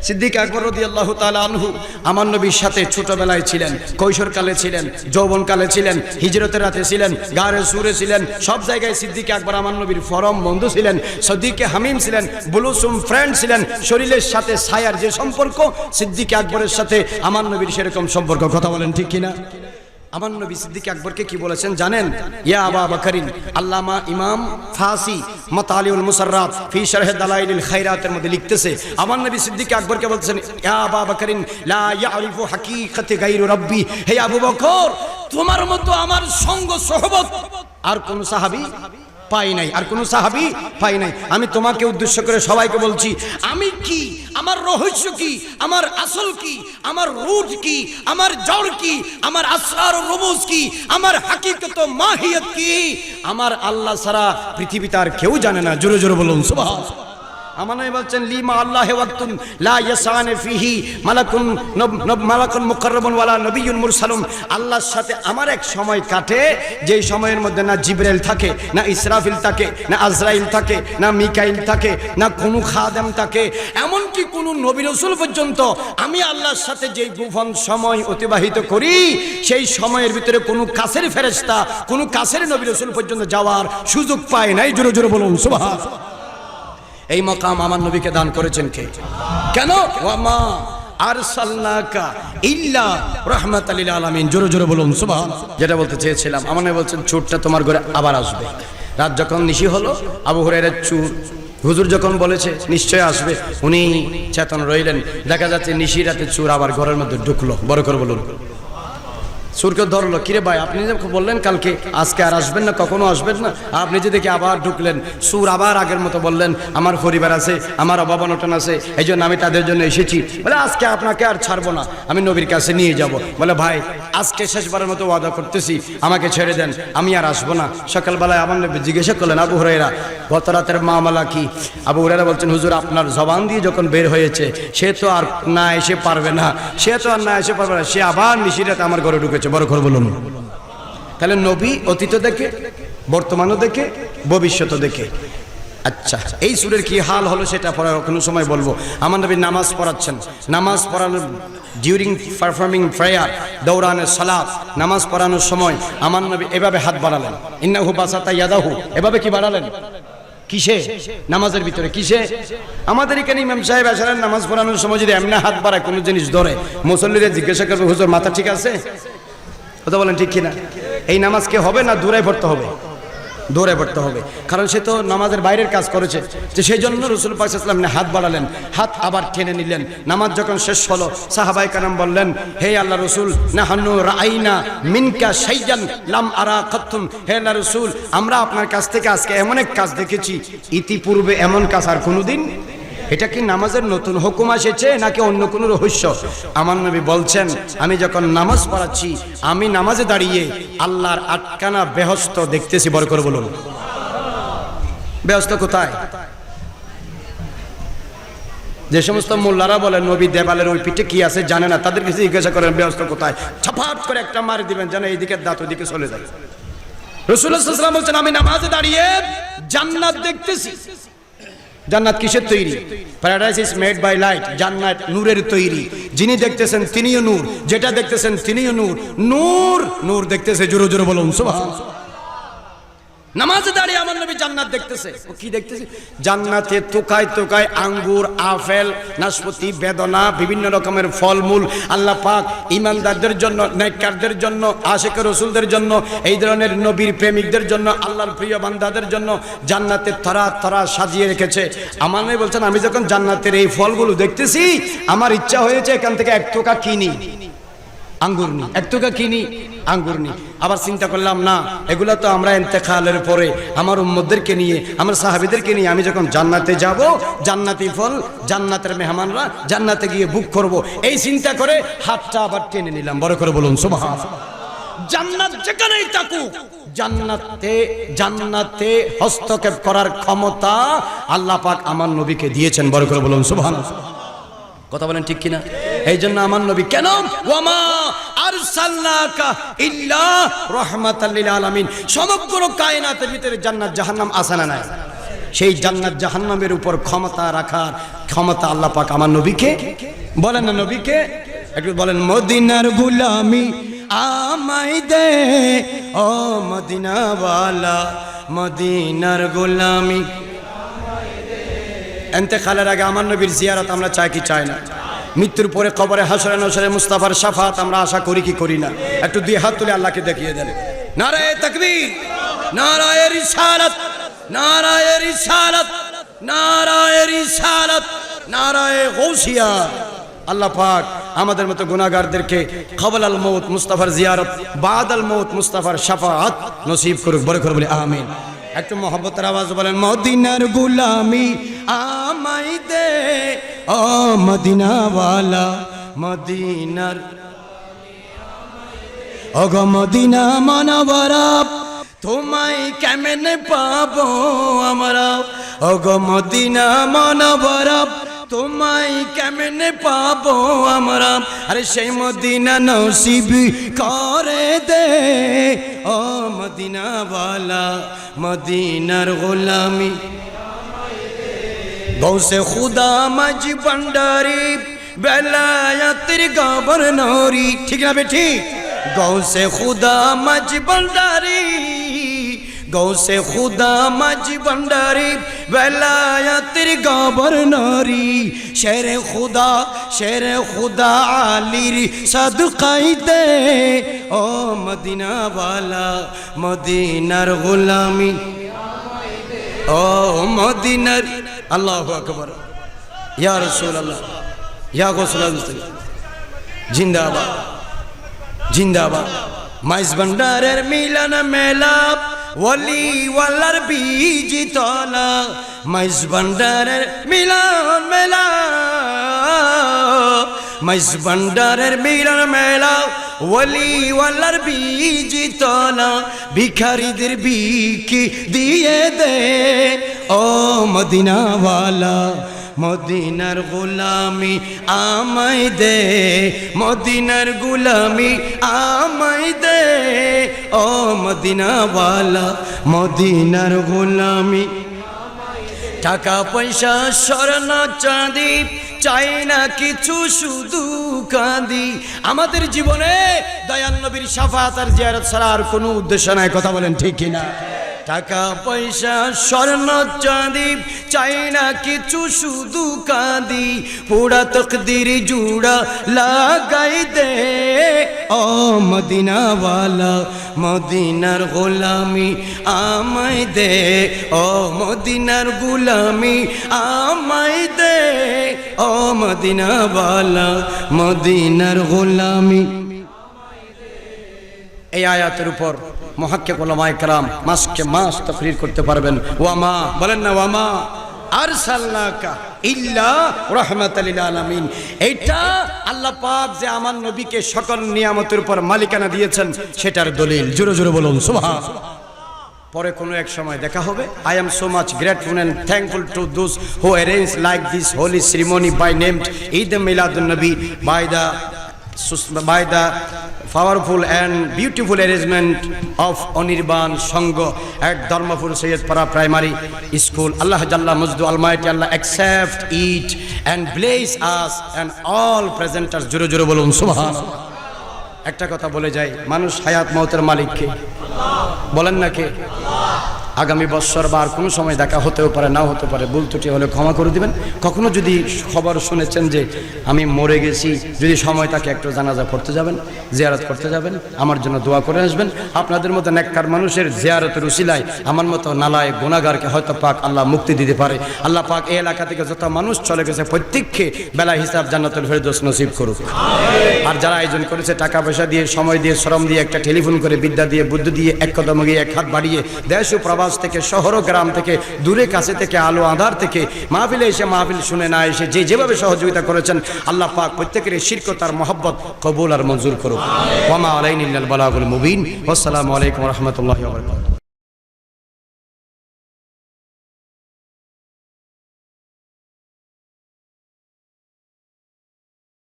সিদ্দিক আকবর রাদিয়াল্লাহু তাআলা আনহু আমার নবীর সাথে ছোটবেলায় ছিলেন, কৈশোরকালে ছিলেন, যৌবনকালে ছিলেন, হিজরতের রাতে ছিলেন, গারে সুরে ছিলেন, সব জায়গায় সিদ্দিক আকবর আমার নবীর ফরম বন্ধু ছিলেন, সিদ্দিকে হামিম ছিলেন, বুলুসুম ফ্রেন্ড ছিলেন। শরীরের সাথে ছায়ার যে সম্পর্ক, সিদ্দিক আকবরের সাথে আমার নবীর সেরকম সম্পর্ক। কথা বলেন ঠিক কিনা? আমার নবী সিদ্দিক আকবরকে কি বলেছেন জানেন? ইয়া আবা বকরিন, আল্লামা ইমাম ফাসি মাতালিউল মুসাররাত ফি শারহ দালাইলুল খায়রাতের মধ্যে লিখতেছে, আমার নবী সিদ্দিক আকবরকে বলছেন, ইয়া আবা বকরিন লা ইয়ারিফু হাকিকাতি গায়রু রাব্বি, হে আবু বকর, তোমার মতো আমার সঙ্গ সহবত আর কোন সাহাবী পাই নাই, আর কোন সাহাবী পাই নাই। আমি তোমাকে উদ্দেশ্য করে সবাইকে বলছি, আমি কি, আমার রহস্য কি, আমার আসল কি, আমার রুট কি, আমার জড় কি, আমার আসরার ও রুমুজ কি, আমার হাকিকত মাহিয়ত কি, আমার আল্লাহ ছাড়া পৃথিবীতে আর কেউ জানে না। জোরে জোরে বলুন সুবহানাল্লাহ। আমার নবী বলছেন, লিমা আল্লাহি ওয়াক্তুন লা ইয়াসানে ফিহি মালাকুন মুকাররাবুন ওয়ালা নবিয়্যুন মুরসালুন। আল্লাহর সাথে আমার এক সময় কাটে, যেই সময়ের মধ্যে না জিবরাইল থাকে, না ইসরাফিল থাকে, না আজরাইল থাকে, না মিকাইল থাকে, না কোনো খাদেম থাকে, এমনকি কোনো নবী রাসূল পর্যন্ত আমি আল্লাহর সাথে যেই গোপন সময় অতিবাহিত করি, সেই সময়ের ভিতরে কোনো কাছের ফেরেশতা, কোনো কাছের নবী রাসূল পর্যন্ত যাওয়ার সুযোগ পায় নাই। জোরে জোরে বলুন সুবহানাল্লাহ। এই মাকাম আমার নবীকে দান করেছেন কে? কেন? ওয়ামা আরসালনাকা ইল্লা রাহমাতাল লিল আলামিন। জোরে জোরে বলুন সুবহানাল্লাহ। যেটা বলতে চেয়েছিলাম, আমার নবী বলছেন, চোরটা তোমার ঘরে আবার আসবে। রাত যখন নিশি হলো, আবু হুরায়রা চোর, হুজুর যখন বলেছে নিশ্চয় আসবে, উনি চেতন রইলেন। দেখা যাচ্ছে নিশি রাতে চোর আবার ঘরের মধ্যে ঢুকলো। বড় করে বলুন। চোরকে ধরলো, কিরে ভাই, আপনি যে বললেন কালকে আজকে আর আসবেন না, কখনো আসবেন না, আপনি যে দেখি আবার ঢুকলেন। চোর আবার আগের মতো বললেন, আমার পরিবার আছে, আমার অভাব অনটন আছে, এই জন্য আমি তাদের জন্য এসেছি। বলে আজকে আপনাকে আর ছাড়বো না, আমি নবীর কাছে নিয়ে যাব। বলে ভাই, আজকে শেষবারের মতো ওয়াদা করতেছি, আমাকে ছেড়ে দেন, আমি আর আসবো না। সকালবেলায় আমার নবী জিজ্ঞাসা করলেন, আবু হুরায়রা, গত রাতের মামলা কি? আবু হুরায়রা বলছেন, হুজুর, আপনার জবান দিয়ে যখন বের হয়েছে, সে তো আর না এসে পারবে না, সে আবার নিশিরাতে আমার ঘরে ঢুকেছে। বড় করে বলুন। তাহলে নবী অতীত দেখে, বর্তমানও দেখে, ভবিষ্যৎও দেখে। আচ্ছা, এই সূরের কি হাল হলো সেটা পরে কোনো সময় বলবো। আমার নবী নামাজ পড়াচ্ছেন, নামাজ পড়ানোর ডিউরিং পারফর্মিং প্রেয়ার, দৌড়ানের সালাত, নামাজ পড়ানোর সময় আমার নবী এভাবে হাত বাড়ালেন, ইন্নাহু বাসাতা ইয়াদাহু, এভাবে কি বাড়ালেন? কিসে? নামাজের ভিতরে। কিসে? আমাদের এখানে ইমাম সাহেব আসলেন নামাজ পড়ানোর সময় যদি এমনি হাত বাড়ায়, কোনো জিনিস ধরে, মুসল্লিরা জিজ্ঞাসা করবে, হুজুর মাথা ঠিক আছে? কথা বলেন ঠিক কিনা? এই নামাজ কে হবে না দূরে পড়তে হবে? দৌড়ে পড়তে হবে, কারণ সে তো নামাজের বাইরের কাজ করেছে। যে সেই জন্য রাসূল পাক সাল্লাল্লাহু আলাইহি ওয়াসাল্লাম হাত বাড়ালেন, হাত আবার টেনে নিলেন। নামাজ যখন শেষ হলো, সাহাবায়ে কেরাম বললেন, হে আল্লাহ রাসূল, নাহানু রাআইনা মিনকা শাইয়ান লাম আরা কাতুন। হে আল্লাহ রাসূল, আমরা আপনার কাছ থেকে আজকে এমন এক কাজ দেখেছি, ইতিপূর্বে এমন কাজ আর কোনোদিন। এটা কি নামাজের নতুন হুকুম এসেছে নাকি অন্য কোনো রহস্য? আমার নবী বলছেন, আমি যখন নামাজ পড়াচ্ছি, আমি নামাজে দাঁড়িয়ে আল্লাহর আটকানা বেহেশত দেখতেছি। বড় করে বলুন, বেহেশত কোথায়? যে সমস্ত মোল্লারা বলেন নবী দেবালের ওই পিঠে কি আছে জানে না, তাদের কাছে জিজ্ঞাসা করেন ব্যবস্থা কোথায়, ছাপাট করে একটা মারি দিবেন যেন এইদিকে দাঁত ওইদিকে চলে যায়। রাসূলুল্লাহ সাল্লাল্লাহু আলাইহি ওয়াসাল্লাম বলছেন আমি নামাজে দাঁড়িয়ে জান্নাত দেখতেছি। জান্নাত কিসের তৈরি? Paradise is made by light. জান্নাত নূরের তৈরি। যিনি দেখতেছেন তিনিও নূর, যেটা দেখতেছেন তিনিও নূর। নূর নূর দেখতেছে, জোরে জোরে বলুন সুবহানাল্লাহ। নামাজে দাঁড়িয়ে আমার নবী জান্নাত দেখতেছে। ও কি দেখতেছে? জান্নাতে তোকায় তোকায় আঙ্গুর, আপেল, নাশপাতি, বেদনা, বিভিন্ন রকমের ফলমূল আল্লাহ পাক ঈমানদারদের জন্য, নেককারদের জন্য, আশিক রাসূলদের জন্য, এই ধরনের নবীর প্রেমিকদের জন্য, আল্লাহর প্রিয় বান্দাদের জন্য জান্নাতে তরা তরা সাজিয়ে রেখেছে। আমার নবী বলছেন আমি যখন জান্নাতের এই ফলগুলো দেখতেছি আমার ইচ্ছা হয়েছে এখান থেকে এক তোকা কিনি, আঙ্গুর নি, এক তোকা কিনি, আঙ্গুর নি। আবার চিন্তা করলাম না, এগুলা তো আমরা ইন্তেকালের পরে আমার উম্মতদেরকে নিয়ে, আমার সাহাবীদেরকে নিয়ে আমি যখন জান্নাতে যাব, জান্নাতি ফল, জান্নাতের মেহমানরা, জান্নাতে গিয়ে বুক করব, এই চিন্তা করে হাতটা আবার টেনে নিলাম। বড় করে বলুন সুবহানাল্লাহ। জান্নাত যেখানেই থাকুক, জান্নাতে হস্তক্ষেপ করার ক্ষমতা আল্লাহ পাক আমার নবীকে দিয়েছেন। বড় করে বলুন সুবহানাল্লাহ। কথা বলেন ঠিক কিনা? এই জন্য আমার নবী কেন ওয়ামা আরসালনাকা ইল্লা রাহমাতাল লিল আলামিন, সমগ্র কায়নাতের ভিতরে জান্নাত জাহান্নাম আছে না নাই? সেই জান্নাত জাহান্নামের উপর ক্ষমতা রাখার ক্ষমতা আল্লাহ পাক আমার নবীকে, বলেন না নবীকে একটু বলেন, মদিনার গোলামি আমায় দে ও মদিনাওয়ালা, মদিনার গোলামি। ইন্তেকালের আগে আমার নবীর জিয়ারত আমরা চাই কি চাই না? মৃত্যুর পরে কবরে হাসরে নসরে মুস্তাফার শাফাত আমরা আশা করি কি করি না? একটু দুই হাত তুলে আল্লাহকে দেখিয়ে দেন। নারায়ে তাকবীর, নারায়ে রিসালাত, নারায়ে রিসালাত, নারায়ে রিসালাত, নারায়ে গাউসিয়া। আল্লাহ পাক আমাদের মতো গুনাহগারদেরকে কবলাল মউত মুস্তাফার জিয়ারত, বাদাল মউত মুস্তাফার শাফাত নসিব করুক। বড় করে বলি আমিন। একটু মহব্বতের আওয়াজ বলেন, মদিনার গোলামি আমায় দে ও মদিনাওয়ালা, মদিনার ওগো মদিনা মানবরা, তোমায় কেমনে পাবো আমরা, ওগো মদিনা মানবরা, তোমায় কেমনে পাবো আমরা। আরে সেই মদিনা নসিব করে দে ও মদিনাওয়ালা, মদিনার গোলামি। গৌসে খুদা মাঝি ভান্ডারি, বেলায়েতের গভর্নরি, ঠিক না বেঠি? গৌসে খুদা মাঝি ভান্ডারি, গৌসে খুদা মাঝি ভান্ডারি, বেলায়েতের গভর্নরি। শেরে খুদা আলীর সদকাই দে ও মদিনাওয়ালা, মদিনার গোলামি ও মদিনার। আল্লাহু আকবার, ইয়া রাসূলুল্লাহ, ইয়া গাউসুল্লাহ, জিন্দাবাদ জিন্দাবাদ। মাইজ ভান্ডারের মিলন মেলা, ওলি ওয়ালার বীজ তলা, মাইজ ভান্ডারের মিলন মেলা, মাইজ ভান্ডারের মিলন মেলা, ওলি ওয়ালার বীজ তলা। ভিখারিদের ভিকি দিয়ে দে ও মদিনাওয়ালা, মদিনার গোলামি আমায় দে, মদিনার গোলামি আমায় দে ও মদিনাওয়ালা, মদিনার গোলামি। টাকা পয়সা স্বর্ণ চাঁদি চাই না কিছু, শুধু কাঁদি। আমাদের জীবনে দয়াল নবীর শাফাত আর জিয়ারত ছাড়া আর কোনো উদ্দেশ্য নাই। কথা বলেন ঠিক কিনা? টাকা পয়সা স্বর্ণ চাঁদি চাই না কিছু, শুধু কাঁদি। পুরা তকদির জুড়া লাগাই দে ও মদিনাওয়ালা, মদিনার গোলামি আমায় দে ও মদিনার গোলামি আমায় দে ও মদিনাওয়ালা, মদিনার গোলামি। এই আয়াতের উপর মুহাক্কিক উলামায়ে কেরাম মাসকে মাস তাফসীর করতে পারবেন। ওয়ামা বলেন না, ওয়ামা আরসালনাকা ইল্লা রাহমাতাল লিল আলামিন। এটা আল্লাহ পাক যে আমার নবীকে সকল নিয়ামতের উপর মালিকানা দিয়েছেন সেটার দলিল। জোরে জোরে বলুন সুবহানাল্লাহ। পরে কোনো এক সময় দেখা হবে। I am so much grateful and thankful to those who arranged like this holy ceremony by named Eid Miladun Nabi by the powerful and beautiful arrangement of Anirban Sangha at Dharmapur Sayyidpara Primary School. Allah Jalla Majdu Almighty Allah accept it and bless us and all presenters. Jure jure bolun subhanallah. একটা কথা বলে যাই, মানুষ হায়াত মওতের মালিক কে? বলেন না কে? আগামী বছর বা আর কোনো সময় দেখা হতেও পারে, নাও হতে পারে, ভুল ত্রুটি হলে ক্ষমা করে দিবেন। কখনো যদি খবর শুনেছেন যে আমি মরে গেছি, যদি সময় থাকে একটু জানাজা পড়তে যাবেন, জিয়ারত করতে যাবেন, আমার জন্য দোয়া করে আসবেন। আপনাদের মতো নেককার মানুষের জিয়ারতের উসিলায় আমার মতো নালায় গুনাহগারকে হয়তো পাক আল্লাহ মুক্তি দিতে পারে। আল্লাহ পাক এই এলাকা থেকে যত মানুষ চলে গেছে প্রত্যেককে বেলা হিসাব জান্নাতুল ফেরদৌস নসিব করুক। আর যারা আয়োজন করেছে টাকা পয়সা দিয়ে, সময় দিয়ে, শ্রম দিয়ে, একটা টেলিফোন করে, বিদ্যা দিয়ে, বুদ্ধি দিয়ে, এক কদম গিয়ে এক হাত বাড়িয়ে, দেশ ও প্রবাস থেকে, শহর ও গ্রাম থেকে, দূরে কাছে থেকে, আলো আঁধার থেকে, মাহফিলে এসে মাহফিল শুনে না এসে যে যেভাবে সহযোগিতা করেছেন আল্লাহ পাক প্রত্যেকের শিরক আর মহব্বত কবুল আর মঞ্জুর করুক। ওয়া মা আলাইনা ইল্লাল বালাগুল মুবিন। আসসালামু আলাইকুম ওয়া রাহমাতুল্লাহি ওয়া বারাকাতুহু।